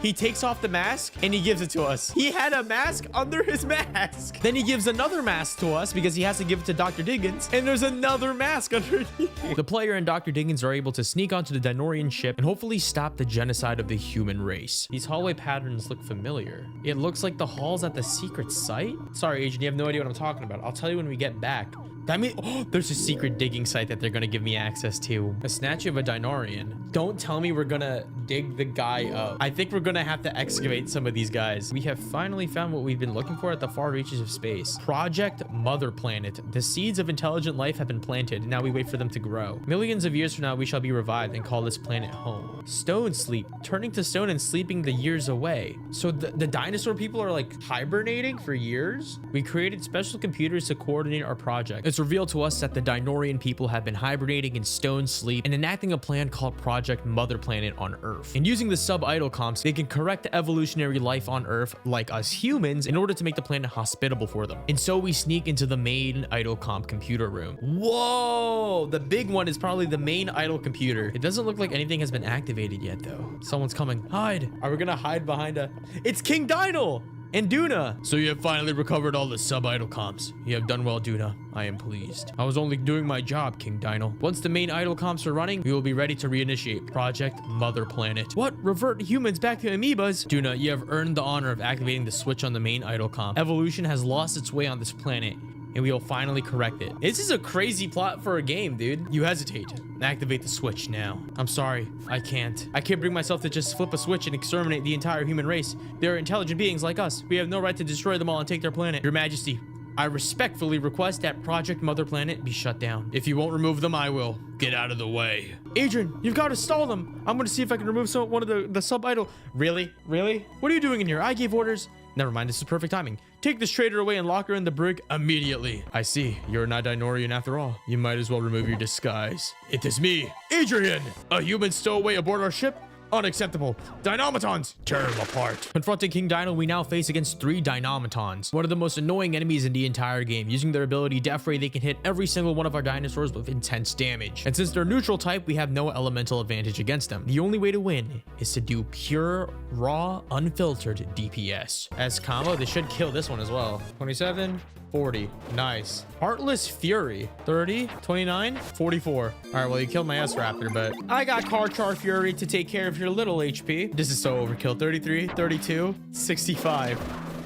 He takes off the mask and he gives it to us. He had a mask under his mask. Then he gives another mask to us because he has to give it to Dr. Diggins. And there's another mask underneath. The player and Dr. Diggins are able to sneak onto the Dinorian ship and hopefully stop the genocide of the human race. These hallway patterns look familiar. It looks like the halls at the secret site. Sorry, Adrian, you have no idea what I'm talking about. I'll tell you when we get back. That means, oh, there's a secret digging site that they're gonna give me access to. A statue of a dinosaur. Don't tell me we're gonna dig the guy up. I think we're gonna have to excavate some of these guys. We have finally found what we've been looking for at the far reaches of space. Project Mother Planet. The seeds of intelligent life have been planted, and now we wait for them to grow. Millions of years from now, we shall be revived and call this planet home. Stone sleep. Turning to stone and sleeping the years away. So the dinosaur people are like hibernating for years? We created special computers to coordinate our project. It's revealed to us that the Dinorian people have been hibernating in stone sleep and enacting a plan called Project Mother Planet on Earth. And using the sub-idle comps, they can correct the evolutionary life on Earth, like us humans, in order to make the planet hospitable for them. And so we sneak into the main idle comp computer room. Whoa! The big one is probably the main idle computer. It doesn't look like anything has been activated yet, though. Someone's coming. Hide! Are we gonna hide behind a... It's King Dino! And Duna. So you have finally recovered all the sub-idle comps. You have done well, Duna. I am pleased. I was only doing my job, King Dino. Once the main idle comps are running, we will be ready to reinitiate Project Mother Planet. What? Revert humans back to amoebas? Duna, you have earned the honor of activating the switch on the main idle comp. Evolution has lost its way on this planet, and we will finally correct it. This is a crazy plot for a game, dude. You hesitate. Activate the switch now. I'm sorry, I can't. I can't bring myself to just flip a switch and exterminate the entire human race. They are intelligent beings like us. We have no right to destroy them all and take their planet. Your Majesty, I respectfully request that Project Mother Planet be shut down. If you won't remove them, I will. Get out of the way. Adrian, you've got to stall them. I'm gonna see if I can remove one of the sub-idle. Really? Really? What are you doing in here? I gave orders. Never mind, this is perfect timing. Take this traitor away and lock her in the brig immediately. I see, you're not Dinorian after all. You might as well remove your disguise. It is me, Adrian! A human stowaway aboard our ship? Unacceptable. Dinomatons, tear them apart. Confronting King Dino, we now face against 3 Dinomatons, one of the most annoying enemies in the entire game. Using their ability Death Ray, they can hit every single one of our dinosaurs with intense damage. And since they're neutral type, we have no elemental advantage against them. The only way to win is to do pure, raw, unfiltered DPS. As combo, they should kill this one as well. 27, 40. Nice. Heartless Fury. 30, 29, 44. All right, well, you killed my S-Raptor, but I got Carchar Fury to take care of your little HP. This is so overkill. 33, 32, 65.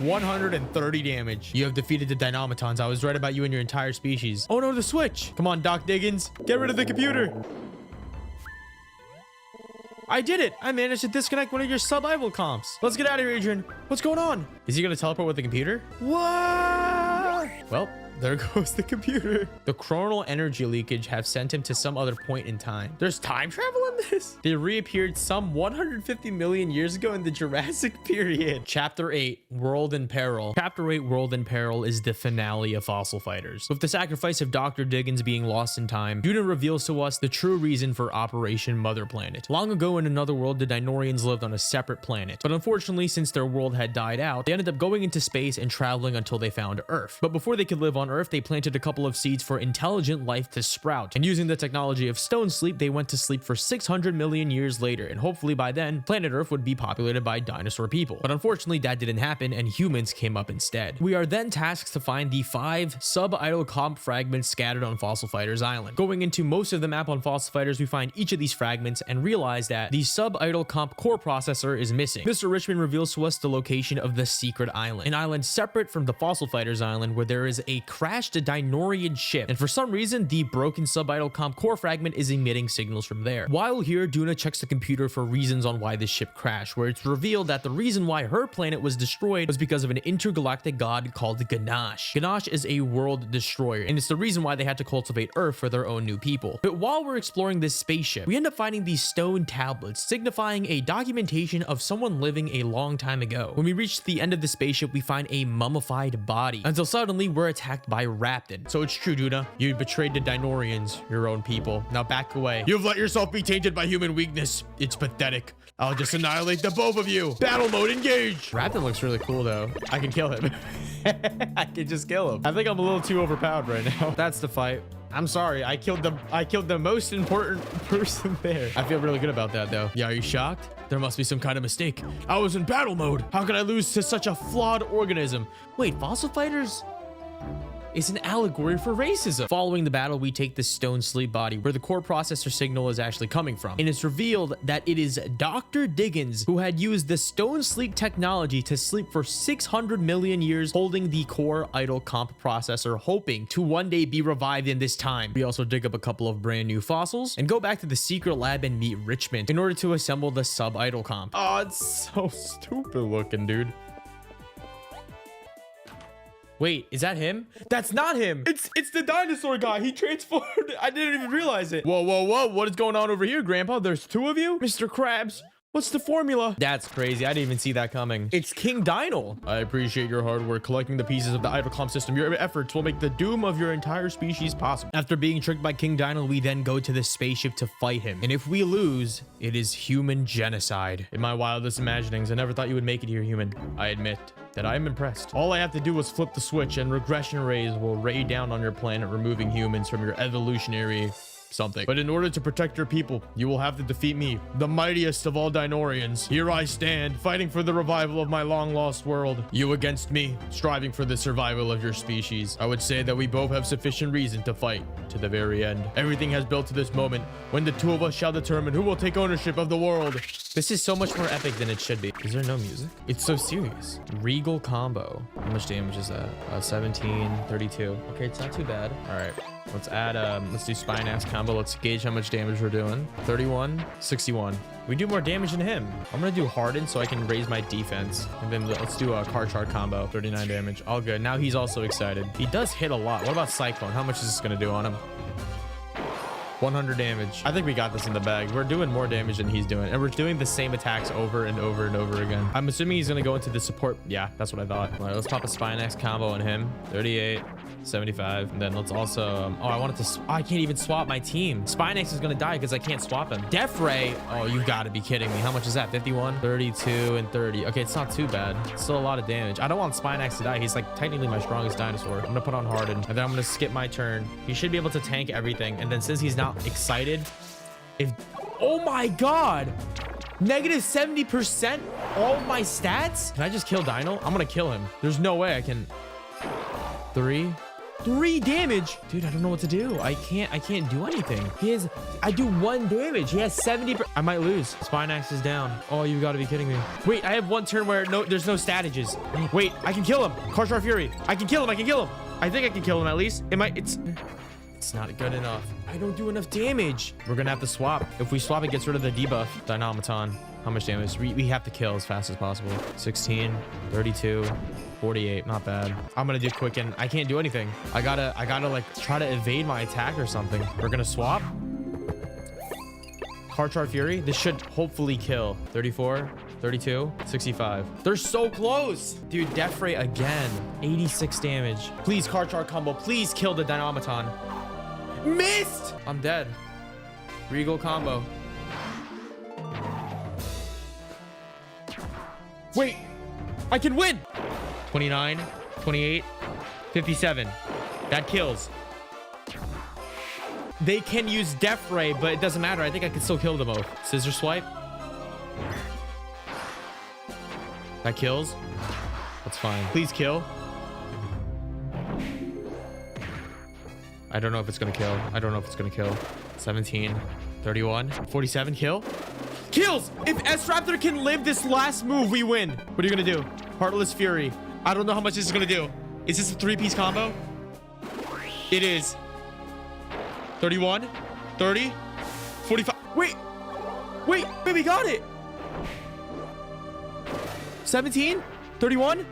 130 damage. You have defeated the Dinomatons. I was right about you and your entire species. Oh no, the switch. Come on, Doc Diggins. Get rid of the computer. I did it. I managed to disconnect one of your sub-idle comps. Let's get out of here, Adrian. What's going on? Is he going to teleport with the computer? What? Well, there goes the computer. The chronal energy leakage have sent him to some other point in time. There's time travel in this? They reappeared some 150 million years ago in the Jurassic period. Chapter 8, World in Peril. Chapter 8, World in Peril is the finale of Fossil Fighters. With the sacrifice of Dr. Diggins being lost in time, Duna reveals to us the true reason for Operation Mother Planet. Long ago in another world, the Dinorians lived on a separate planet. But unfortunately, since their world had died out, they ended up going into space and traveling until they found Earth. But before they could live on Earth, they planted a couple of seeds for intelligent life to sprout. And using the technology of stone sleep, they went to sleep for 600 million years later. And hopefully by then, planet Earth would be populated by dinosaur people. But unfortunately, that didn't happen and humans came up instead. We are then tasked to find the 5 sub-idle comp fragments scattered on Fossil Fighters Island. Going into most of the map on Fossil Fighters, we find each of these fragments and realize that the sub-idle comp core processor is missing. Mr. Richmond reveals to us the location of the secret island, an island separate from the Fossil Fighters Island where there is a crashed Dinorian ship, and for some reason the broken sub-idle comp core fragment is emitting signals from there. While here, Duna checks the computer for reasons on why this ship crashed, where it's revealed that the reason why her planet was destroyed was because of an intergalactic god called Ganache. Ganache is a world destroyer, and it's the reason why they had to cultivate Earth for their own new people. But while we're exploring this spaceship, we end up finding these stone tablets signifying a documentation of someone living a long time ago. When we reach the end of the spaceship, we find a mummified body, until suddenly we're attacked by Raptid. So it's true, Duna. You betrayed the Dinorians, your own people. Now back away. You've let yourself be tainted by human weakness. It's pathetic. I'll just annihilate the both of you. Battle mode engage. Raptid looks really cool though. I can kill him. I can just kill him. I think I'm a little too overpowered right now. That's the fight. I'm sorry. I killed the most important person there. I feel really good about that though. Yeah, are you shocked? There must be some kind of mistake. I was in battle mode. How could I lose to such a flawed organism? Wait, Fossil Fighters is an allegory for racism. Following the battle, we take the stone sleep body where the core processor signal is actually coming from, and it's revealed that it is Dr. Diggins who had used the stone sleep technology to sleep for 600 million years, holding the core idle comp processor, hoping to one day be revived in this time. We also dig up a couple of brand new fossils and go back to the secret lab and meet Richmond in order to assemble the sub idle comp. Oh, it's so stupid looking, dude. Wait, is that him? That's not him. It's the dinosaur guy. He transformed. I didn't even realize it. Whoa, whoa, whoa. What is going on over here, Grandpa? There's two of you? Mr. Krabs, what's the formula? That's crazy. I didn't even see that coming. It's King Dino. I appreciate your hard work collecting the pieces of the idle comp system. Your efforts will make the doom of your entire species possible. After being tricked by King Dino, we then go to the spaceship to fight him. And if we lose, it is human genocide. In my wildest imaginings, I never thought you would make it here, human. I admit that I am impressed. All I have to do is flip the switch and regression rays will ray down on your planet, removing humans from your evolutionary something. But in order to protect your people, you will have to defeat me, the mightiest of all Dinorians. Here I stand, fighting for the revival of my long-lost world. You against me, striving for the survival of your species. I would say that we both have sufficient reason to fight to the very end. Everything has built to this moment when the two of us shall determine who will take ownership of the world. This is so much more epic than it should be. Is there no music? It's so serious. Regal combo. How much damage is that? 17, 32. Okay, it's not too bad. All right. Let's add, let's do spine axe combo. Let's gauge how much damage we're doing. 31, 61. We do more damage than him. I'm gonna do harden so I can raise my defense. And then let's do a car chart combo. 39 damage. All good. Now he's also excited. He does hit a lot. What about Cyclone? How much is this gonna do on him? 100 damage. I think we got this in the bag. We're doing more damage than he's doing. And we're doing the same attacks over and over and over again. I'm assuming he's gonna go into the support. Yeah, that's what I thought. All right, let's pop a spine axe combo on him. 38. 75. And then let's also oh, I wanted to I can't even swap my team. Spinex is gonna die because I can't swap him. Death Ray, oh, you gotta be kidding me. How much is that? 51, 32, and 30. Okay, it's not too bad. It's still a lot of damage. I don't want Spinex to die. He's like technically my strongest dinosaur. I'm gonna put on harden, and then I'm gonna skip my turn. He should be able to tank everything. And then since he's not excited, if oh my god, negative 70% all of my stats. Can I just kill Dino? I'm gonna kill him. There's no way I can. 3 damage. Dude, I don't know what to do. I can't do anything. I do 1 damage. He has 70. I might lose. Spine axe is down. Oh, you gotta be kidding me. Wait, I have one turn where there's no statages. Wait, I can kill him. Carchar Fury. I can kill him. I think I can kill him at least. It's not good enough. I don't do enough damage. We're gonna have to swap. If we swap, it gets rid of the debuff. Dynamaton. How much damage? We have to kill as fast as possible. 16, 32, 48. Not bad. I'm gonna do quicken. I can't do anything. I gotta like try to evade my attack or something. We're gonna swap. Carchar Fury. This should hopefully kill. 34, 32, 65. They're so close. Dude, Death Ray again. 86 damage. Please, Carchar combo. Please kill the Dynamaton. Missed! I'm dead. Regal combo. Wait, I can win. 29, 28, 57. That kills. They can use Death Ray, but it doesn't matter. I think I can still kill them both. Scissor swipe. That kills. That's fine. Please kill. I don't know if it's gonna kill. 17, 31, 47. Kill. Kills! If S-Raptor can live this last move, we win. What are you gonna do? Heartless Fury. I don't know how much this is gonna do. Is this a 3-piece combo? It is. 31, 30, 45. Wait, we got it. 17, 31.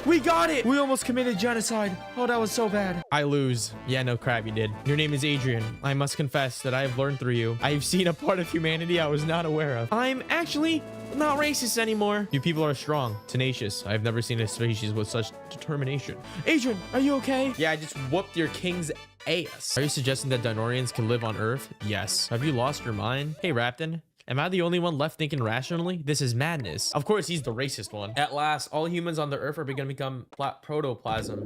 We got it. We almost committed genocide. Oh, that was so bad. I lose. Yeah, no crap, you did. Your name is Adrian. I must confess that I have learned through you. I have seen a part of humanity I was not aware of. I'm actually not racist anymore. You people are strong, tenacious. I've never seen a species with such determination. Adrian, are you okay? Yeah, I just whooped your king's ass. Are you suggesting that Dinorians can live on Earth? Yes. Have you lost your mind? Hey, Rapton. Am I the only one left thinking rationally? This is madness. Of course, he's the racist one. At last, all humans on the Earth are going to become protoplasm.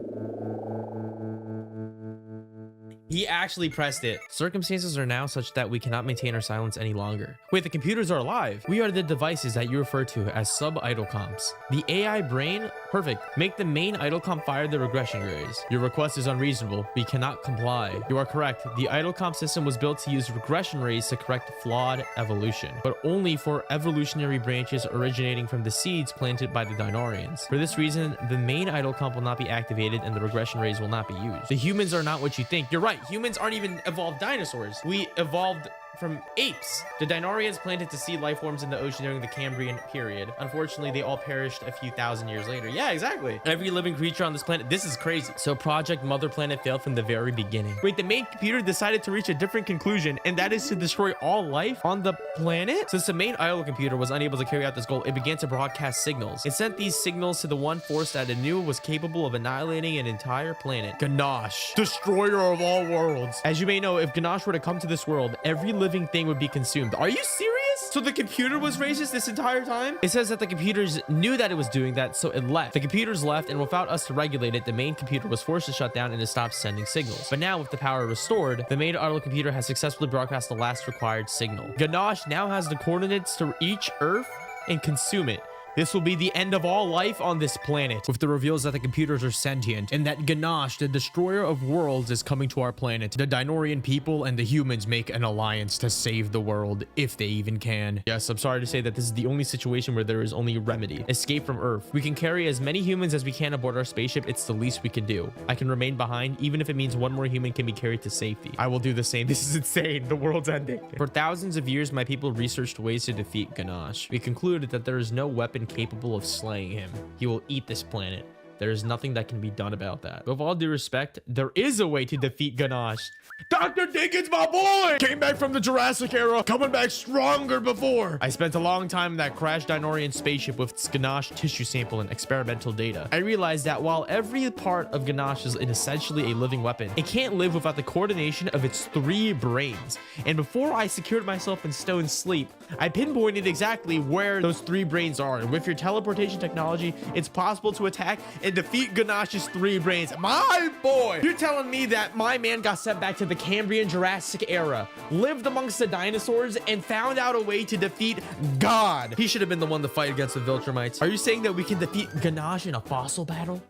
He actually pressed it. Circumstances are now such that we cannot maintain our silence any longer. Wait, the computers are alive. We are the devices that you refer to as sub-idle comps. The AI brain, perfect. Make the main idle comp fire the regression rays. Your request is unreasonable. We cannot comply. You are correct. The idle comp system was built to use regression rays to correct flawed evolution, but only for evolutionary branches originating from the seeds planted by the dinosaurs. For this reason, the main idle comp will not be activated and the regression rays will not be used. The humans are not what you think. You're right. Humans aren't even evolved dinosaurs. We evolved from apes. The dinosaurs planted to seed life forms in the ocean during the Cambrian period. Unfortunately, they all perished a few thousand years later. Yeah, exactly. Every living creature on this planet. This is crazy. So Project Mother Planet failed from the very beginning. Wait, the main computer decided to reach a different conclusion, and that is to destroy all life on the planet? Since the main idle computer was unable to carry out this goal, it began to broadcast signals. It sent these signals to the one force that it knew was capable of annihilating an entire planet. Ganache, destroyer of all worlds. As you may know, if Ganache were to come to this world, every living thing would be consumed. Are you serious? So the computer was racist this entire time? It says that the computers knew that it was doing that, so it left. The computers left, and without us to regulate it, the main computer was forced to shut down and to stop sending signals. But now, with the power restored, the main idle computer has successfully broadcast the last required signal. Ganache now has the coordinates to reach Earth and consume it. This will be the end of all life on this planet, with the reveals that the computers are sentient and that Ganache, the destroyer of worlds, is coming to our planet. The Dinorian people and the humans make an alliance to save the world, if they even can. Yes, I'm sorry to say that this is the only situation where there is only a remedy. Escape from Earth. We can carry as many humans as we can aboard our spaceship. It's the least we can do. I can remain behind, even if it means one more human can be carried to safety. I will do the same. This is insane. The world's ending. For thousands of years, my people researched ways to defeat Ganache. We concluded that there is no weapon capable of slaying him. He will eat this planet. There is nothing that can be done about that. With all due respect, there is a way to defeat Ganache. Dr. Dickens, my boy! Came back from the Jurassic era, coming back stronger before. I spent a long time in that crashed Dinorian spaceship with its Ganache tissue sample and experimental data. I realized that while every part of Ganache is essentially a living weapon, it can't live without the coordination of its 3 brains. And before I secured myself in stone sleep, I pinpointed exactly where those 3 brains are. And with your teleportation technology, it's possible to attack and defeat Ganache's 3 brains. My boy! You're telling me that my man got sent back to the Cambrian Jurassic era, lived amongst the dinosaurs, and found out a way to defeat God. He should have been the one to fight against the Viltrumites. Are you saying that we can defeat Ganache in a fossil battle?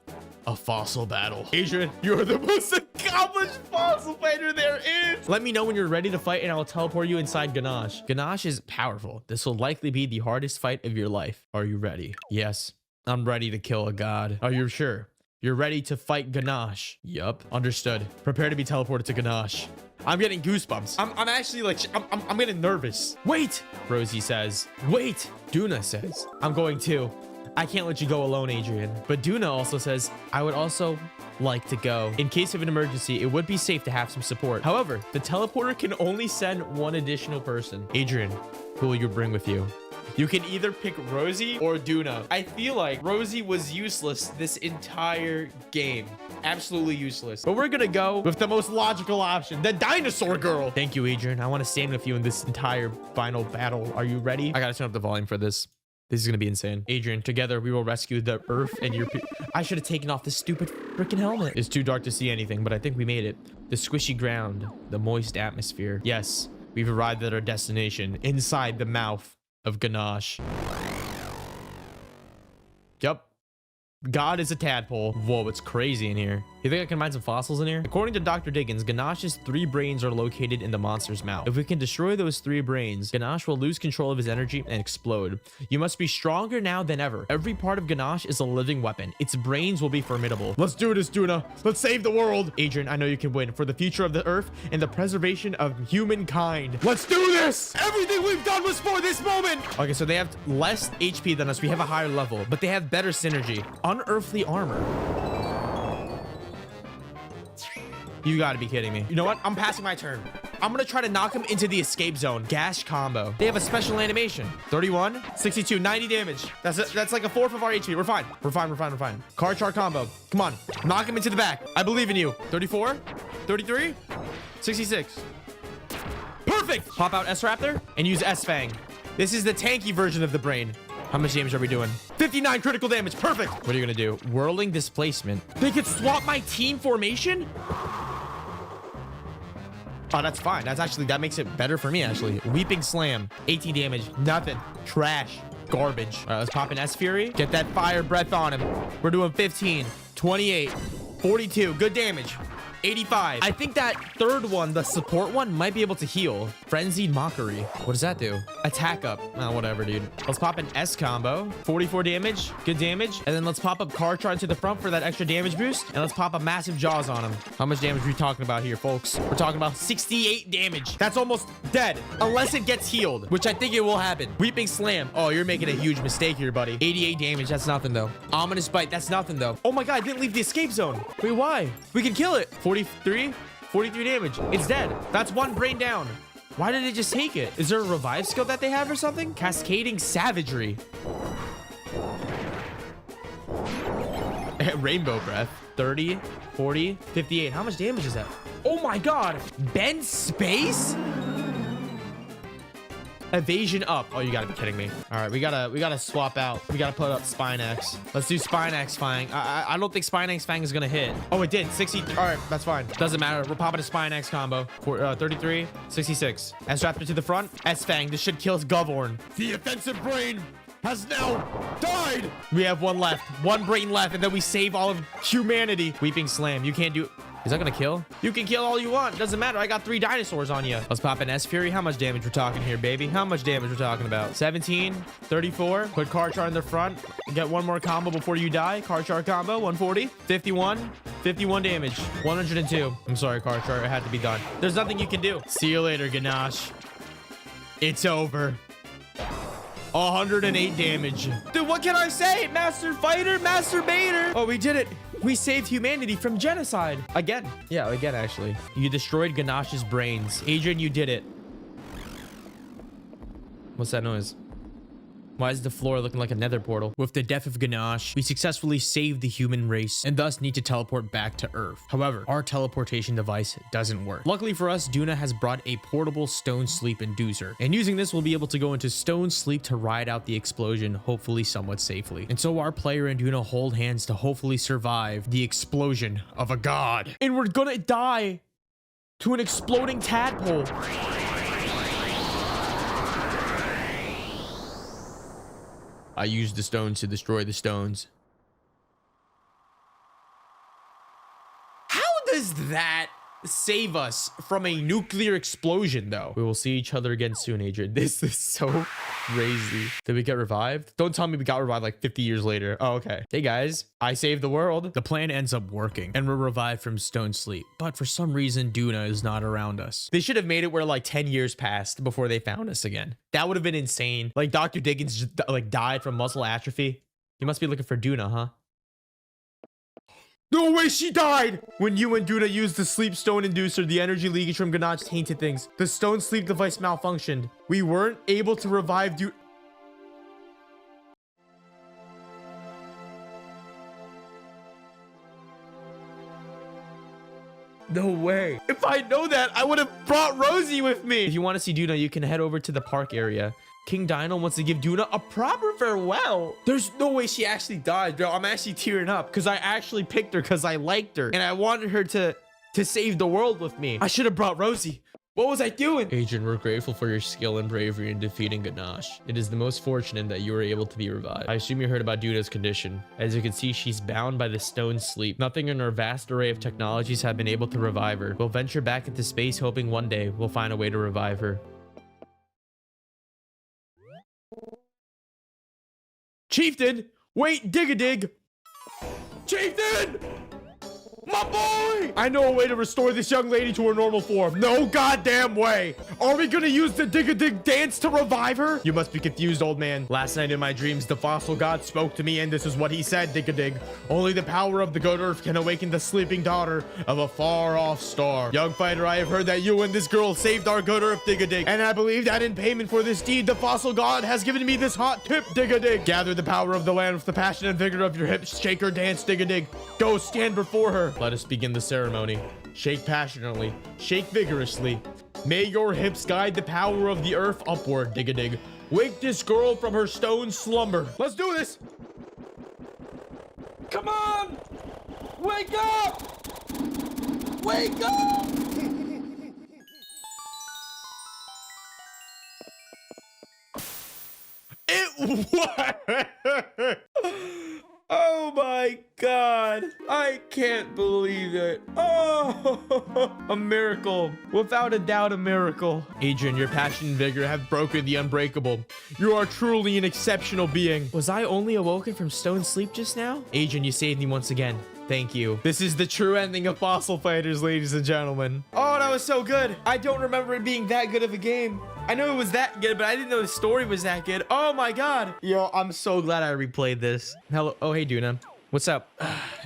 A fossil battle. Adrian, you're the most accomplished fossil fighter there is. Let me know when you're ready to fight and I'll teleport you inside Ganache. Ganache is powerful. This will likely be the hardest fight of your life. Are you ready? Yes, I'm ready to kill a god. Are you sure? You're ready to fight Ganache? Yup. Understood. Prepare to be teleported to Ganache. I'm getting goosebumps. I'm actually like, I'm getting nervous. Wait, Rosie says. Wait, Duna says. I'm going too. I can't let you go alone, Adrian. But Duna also says, I would also like to go. In case of an emergency, it would be safe to have some support. However, the teleporter can only send one additional person. Adrian, who will you bring with you? You can either pick Rosie or Duna. I feel like Rosie was useless this entire game. Absolutely useless. But we're gonna go with the most logical option, the dinosaur girl. Thank you, Adrian. I want to stand with you in this entire final battle. Are you ready? I gotta turn up the volume for this. This is gonna be insane. Adrian, together we will rescue the Earth and your I should have taken off this stupid freaking helmet. It's too dark to see anything, but I think we made it. The squishy ground, the moist atmosphere. Yes, we've arrived at our destination, inside the mouth of Ganache. Yup. God is a tadpole. Whoa, it's crazy in here. You think I can find some fossils in here? According to Dr. Dickens, Ganache's 3 brains are located in the monster's mouth. If we can destroy those 3 brains, Ganache will lose control of his energy and explode. You must be stronger now than ever. Every part of Ganache is a living weapon. Its brains will be formidable. Let's do this, Duna. Let's save the world. Adrian, I know you can win for the future of the Earth and the preservation of humankind. Let's do this. Everything we've done was for this moment. Okay, so they have less HP than us. We have a higher level, but they have better synergy. Unearthly armor. You gotta be kidding me. You know what? I'm passing my turn. I'm gonna try to knock him into the escape zone. Gash combo. They have a special animation. 31, 62, 90 damage. That's like a 4th of our HP. We're fine. We're fine. Card chart combo. Come on. Knock him into the back. I believe in you. 34, 33, 66. Perfect. Pop out S-Raptor and use S-Fang. This is the tanky version of the brain. How much damage are we doing? 59 critical damage. Perfect. What are you gonna do? Whirling displacement. They could swap my team formation? Oh, that's fine. That makes it better for me, actually. Weeping Slam, 18 damage. Nothing. Trash. Garbage. All right, let's pop an S Fury. Get that fire breath on him. We're doing 15, 28, 42. Good damage. 85. I think that third one, the support one, might be able to heal. Frenzied Mockery. What does that do? Attack up. Oh, whatever, dude. Let's pop an S combo. 44 damage. Good damage. And then let's pop up Car Charge to the front for that extra damage boost. And let's pop a massive Jaws on him. How much damage are we talking about here, folks? We're talking about 68 damage. That's almost dead. Unless it gets healed, which I think it will happen. Weeping Slam. Oh, you're making a huge mistake here, buddy. 88 damage. That's nothing, though. Ominous Bite. That's nothing, though. Oh my God, I didn't leave the escape zone. Wait, why? We can kill it. 43 damage. It's dead. That's one brain down. Why did it just take it? Is there a revive skill that they have or something? Cascading Savagery. Rainbow Breath. 30, 40, 58. How much damage is that? Oh my God. Bend Space? Evasion up. Oh, you gotta be kidding me. All right, we gotta swap out. We gotta put up Spinax. Let's do Spinax Fang. I don't think Spinax Fang is gonna hit. Oh, it did. 60. All right, that's fine. Doesn't matter. We're popping a Spinax combo. For 33, 66. S Raptor to the front. S Fang. This should kill Govorn. The offensive brain has now died. We have one left. One brain left, and then we save all of humanity. Weeping Slam. You can't do. Is that gonna kill? You can kill all you want. Doesn't matter. I got 3 dinosaurs on you. Let's pop an S Fury. How much damage we're talking here, baby? How much damage we're talking about? 17, 34. Put Karchar in the front. Get one more combo before you die. Karchar combo, 140, 51, 51 damage, 102. I'm sorry, Karchar. It had to be done. There's nothing you can do. See you later, Ganache. It's over. 108 damage. Dude, what can I say? Master Fighter, Masturbator. Oh, we did it. We saved humanity from genocide. Again. Yeah, again, actually. You destroyed Ganache's brains. Adrian, you did it. What's that noise? Why is the floor looking like a nether portal? With the death of Ganache, we successfully saved the human race and thus need to teleport back to Earth. However, our teleportation device doesn't work. Luckily for us, Duna has brought a portable stone sleep inducer. And using this, we'll be able to go into stone sleep to ride out the explosion, hopefully somewhat safely. And so our player and Duna hold hands to hopefully survive the explosion of a god. And we're gonna die to an exploding tadpole. I used the stones to destroy the stones. How does that save us from a nuclear explosion, though? We will see each other again soon, Adrian. This is so crazy. Did we get revived? Don't tell me we got revived like 50 years later. Oh, okay. Hey, guys. I saved the world. The plan ends up working, and we're revived from stone sleep. But for some reason, Duna is not around us. They should have made it where like 10 years passed before they found us again. That would have been insane. Like Dr. Diggins just like died from muscle atrophy. You must be looking for Duna, huh? No way, she died! When you and Duna used the sleep stone inducer, the energy leakage from Ganache tainted things. The stone sleep device malfunctioned. We weren't able to revive Duna. No way. If I know that, I would have brought Rosie with me. If you want to see Duna, you can head over to the park area. King Dino wants to give Duna a proper farewell. There's no way she actually died, bro. I'm actually tearing up because I actually picked her because I liked her and I wanted her to save the world with me. I should have brought Rosie. What was I doing? Adrian, we're grateful for your skill and bravery in defeating Ganache. It is the most fortunate that you were able to be revived. I assume you heard about Duna's condition. As you can see, she's bound by the stone sleep. Nothing in our vast array of technologies have been able to revive her. We'll venture back into space, hoping one day we'll find a way to revive her. Chieftain! Wait, dig-a-dig! Chieftain! My boy! I know a way to restore this young lady to her normal form. No goddamn way! Are we gonna use the dig-a-dig dance to revive her? You must be confused, old man. Last night in my dreams, the fossil god spoke to me and this is what he said, dig-a-dig. Only the power of the good earth can awaken the sleeping daughter of a far-off star. Young fighter, I have heard that you and this girl saved our good earth, dig-a-dig. And I believe that in payment for this deed, the fossil god has given me this hot tip, dig-a-dig. Gather the power of the land with the passion and vigor of your hips. Shake her dance, dig-a-dig. Go stand before her. Let us begin the ceremony. Shake passionately. Shake vigorously. May your hips guide the power of the earth upward, dig-a-dig. Wake this girl from her stone slumber. Let's do this. Come on. Wake up. Wake up. What? Oh my God. I can't believe it. Oh, a miracle. Without a doubt, a miracle. Adrian, your passion and vigor have broken the unbreakable. You are truly an exceptional being. Was I only awoken from stone sleep just now? Adrian, you saved me once again. Thank you. This is the true ending of Fossil Fighters, ladies and gentlemen. Oh, that was so good. I don't remember it being that good of a game. I knew it was that good, but I didn't know the story was that good. Oh my God. Yo, I'm so glad I replayed this. Hello. Oh, hey, Duna. What's up?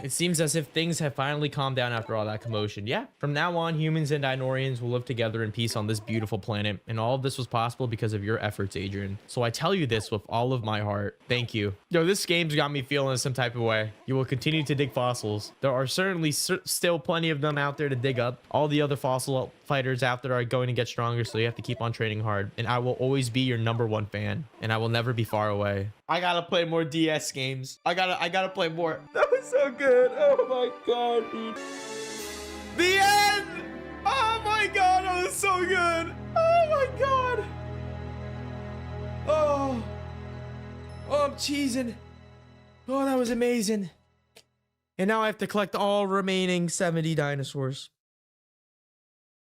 It seems as if things have finally calmed down after all that commotion. Yeah, from now on, humans and Dinorians will live together in peace on this beautiful planet. And all of this was possible because of your efforts, Adrian. So I tell you this with all of my heart. Thank you. Yo, this game's got me feeling some type of way. You will continue to dig fossils. There are certainly still plenty of them out there to dig up. All the other fossil fighters out there are going to get stronger, so you have to keep on training hard. And I will always be your #1 fan. And I will never be far away. I gotta play more DS games. I gotta play more. That was so good. Oh my God, dude. The end! Oh my God, that was so good. Oh my God. Oh, I'm cheesing. Oh, that was amazing. And now I have to collect all remaining 70 dinosaurs.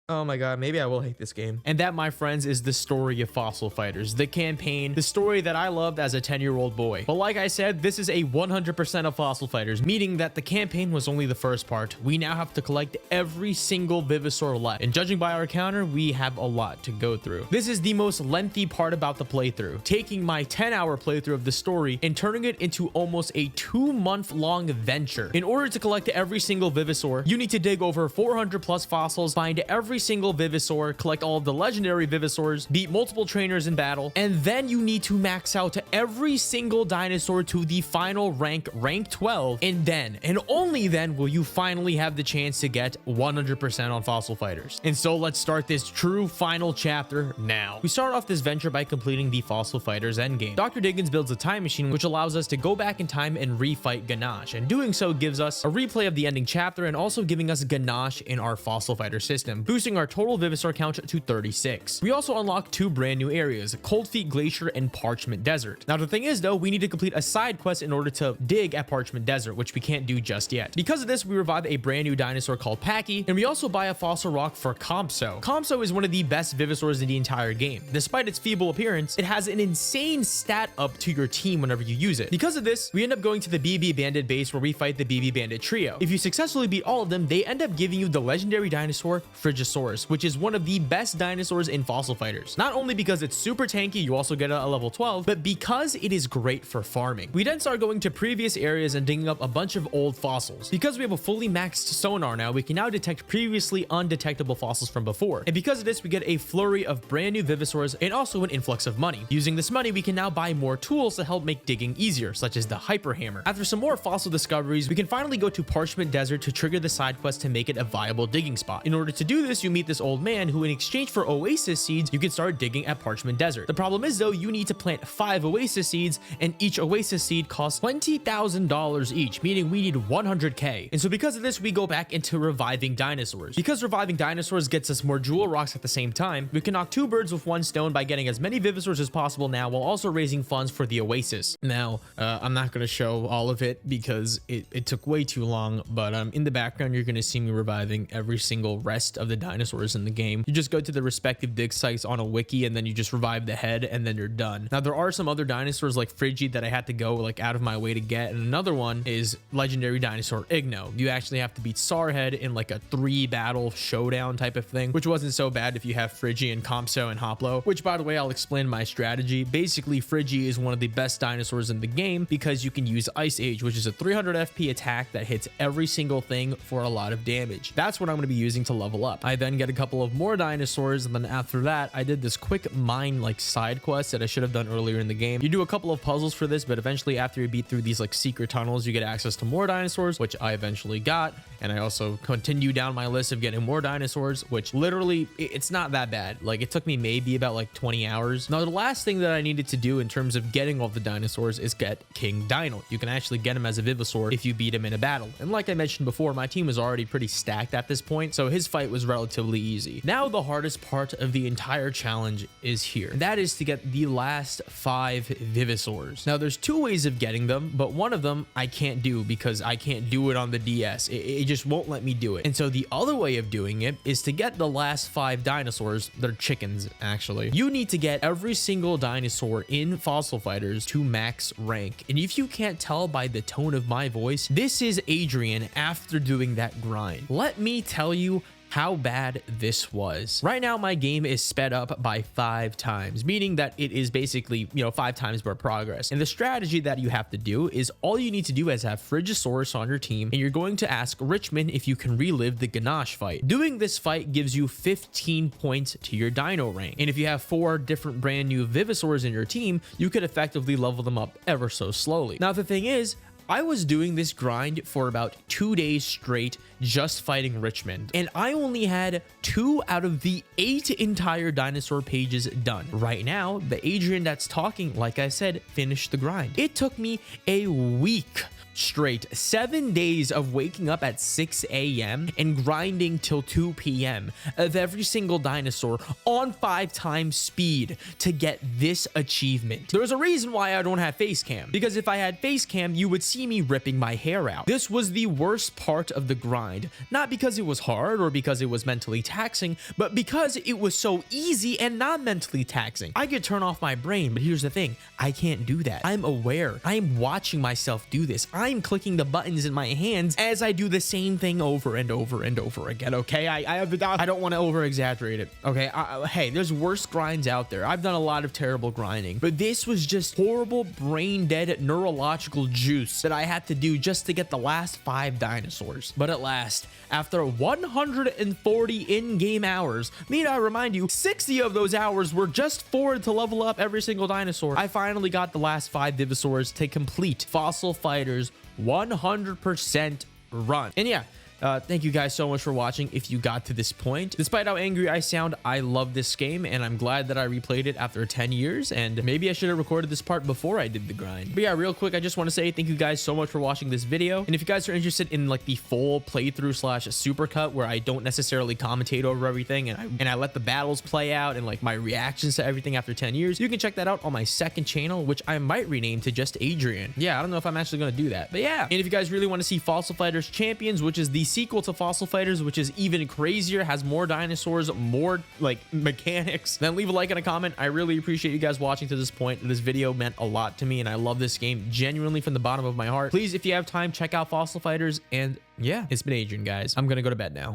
Oh my God, maybe I will hate this game. And that, my friends, is the story of Fossil Fighters, the campaign, the story that I loved as a 10-year-old boy. But like I said, this is a 100% of Fossil Fighters, meaning that the campaign was only the first part. We now have to collect every single Vivosaur left. And judging by our counter, we have a lot to go through. This is the most lengthy part about the playthrough, taking my 10-hour playthrough of the story and turning it into almost a 2-month-long venture. In order to collect every single Vivosaur, you need to dig over 400 plus fossils, find every single Vivosaur, collect all of the legendary Vivosaurs, beat multiple trainers in battle, and then you need to max out every single dinosaur to the final rank 12, and then, and only then, will you finally have the chance to get 100% on Fossil Fighters. And so let's start this true final chapter now. We start off this venture by completing the Fossil Fighters endgame. Dr. Diggins builds a time machine which allows us to go back in time and refight Ganache, and doing so gives us a replay of the ending chapter and also giving us Ganache in our Fossil Fighter system, boosting our total Vivosaur count to 36. We also unlock 2 brand new areas, Cold Feet Glacier and Parchment Desert. Now the thing is though, we need to complete a side quest in order to dig at Parchment Desert, which we can't do just yet. Because of this, we revive a brand new dinosaur called Packy, and we also buy a fossil rock for Compso. Compso is one of the best Vivosaurs in the entire game. Despite its feeble appearance, it has an insane stat up to your team whenever you use it. Because of this, we end up going to the BB Bandit base where we fight the BB Bandit trio. If you successfully beat all of them, they end up giving you the legendary dinosaur Frigisaurus, which is one of the best dinosaurs in Fossil Fighters. Not only because it's super tanky, you also get it at level 12, but because it is great for farming. We then start going to previous areas and digging up a bunch of old fossils. Because we have a fully maxed sonar now, we can now detect previously undetectable fossils from before. And because of this, we get a flurry of brand new Vivosaurs and also an influx of money. Using this money, we can now buy more tools to help make digging easier, such as the Hyper Hammer. After some more fossil discoveries, we can finally go to Parchment Desert to trigger the side quest to make it a viable digging spot. In order to do this, you meet this old man who, in exchange for Oasis seeds, you can start digging at Parchment Desert. The problem is though, you need to plant 5 Oasis seeds, and each Oasis seed costs $20,000 each, meaning we need 100k. And so because of this, we go back into reviving dinosaurs. Because reviving dinosaurs gets us more jewel rocks at the same time, we can knock 2 birds with 1 stone by getting as many Vivosaurs as possible now, while also raising funds for the Oasis. Now, I'm not going to show all of it because it took way too long, but in the background, you're going to see me reviving every single rest of the dinosaurs in the game. You just go to the respective dig sites on a wiki, and then you just revive the head, and then you're done. Now, there are some other dinosaurs like Frigid that I had to go like out of my way to get, and another one is legendary dinosaur Igno. You actually have to beat Sarhead in like a 3-battle showdown type of thing, which wasn't so bad if you have Frigi and Compso and Hoplo, which, by the way, I'll explain my strategy. Basically, Frigi is one of the best dinosaurs in the game because you can use Ice Age, which is a 300 FP attack that hits every single thing for a lot of damage. That's what I'm going to be using to level up. I then get a couple of more dinosaurs, and then after that, I did this quick mine like side quest that I should have done earlier in the game. You do a couple of puzzles for this, but eventually after you beat through these like secret tunnels, you get access to more dinosaurs, which I eventually got. And I also continue down my list of getting more dinosaurs, which literally, it's not that bad. Like, it took me maybe about like 20 hours. Now, the last thing that I needed to do in terms of getting all the dinosaurs is get King Dino. You can actually get him as a Vivosaur if you beat him in a battle. And like I mentioned before, my team was already pretty stacked at this point, so his fight was relatively relatively easy. Now the hardest part of the entire challenge is here. And that is to get the last 5 Vivosaurs. Now there's 2 ways of getting them, but one of them I can't do because I can't do it on the DS. It just won't let me do it. And so the other way of doing it is to get the last 5 dinosaurs. They're chickens, actually. You need to get every single dinosaur in Fossil Fighters to max rank. And if you can't tell by the tone of my voice, this is Adrian after doing that grind. Let me tell you how bad this was. Right now, my game is sped up by 5 times, meaning that it is basically, 5 times more progress. And the strategy that you have to do is all you need to do is have Frigisaurus on your team, and you're going to ask Richmond if you can relive the Ganache fight. Doing this fight gives you 15 points to your dino rank. And if you have 4 different brand new Vivosaurs in your team, you could effectively level them up ever so slowly. Now, the thing is, I was doing this grind for about 2 days straight, just fighting Richmond, and I only had 2 out of the 8 entire dinosaur pages done. Right now, the Adrian that's talking, like I said, finished the grind. It took me a week straight, 7 days of waking up at 6 a.m. and grinding till 2 p.m. of every single dinosaur on 5 times speed to get this achievement. There's a reason why I don't have face cam, because if I had face cam, you would see me ripping my hair out. This was the worst part of the grind, not because it was hard or because it was mentally taxing, but because it was so easy and not mentally taxing. I could turn off my brain, but here's the thing, I can't do that. I'm aware. I'm watching myself do this. I'm clicking the buttons in my hands as I do the same thing over and over and over again, okay? I don't want to over exaggerate it, okay? Hey, there's worse grinds out there. I've done a lot of terrible grinding, but this was just horrible brain dead neurological juice that I had to do just to get the last 5 dinosaurs. But at last, after 140 in-game hours, need I remind you, 60 of those hours were just to level up every single dinosaur, I finally got the last 5 Vivosaurs to complete Fossil Fighters 100% run. And yeah, thank you guys so much for watching if you got to this point. Despite how angry I sound, I love this game, and I'm glad that I replayed it after 10 years, and maybe I should have recorded this part before I did the grind. But yeah, real quick, I just want to say thank you guys so much for watching this video, and if you guys are interested in like the full playthrough slash supercut where I don't necessarily commentate over everything and I let the battles play out and like my reactions to everything after 10 years, you can check that out on my second channel, which I might rename to just Adrian. Yeah, I don't know if I'm actually going to do that, but yeah. And if you guys really want to see Fossil Fighters Champions, which is the sequel to Fossil Fighters, which is even crazier, has more dinosaurs, more like mechanics, then leave a like and a comment. I really appreciate you guys watching to this point. This video meant a lot to me, and I love this game genuinely from the bottom of my heart. Please, if you have time, check out Fossil Fighters. And yeah, it's been Adrian, guys. I'm gonna go to bed now.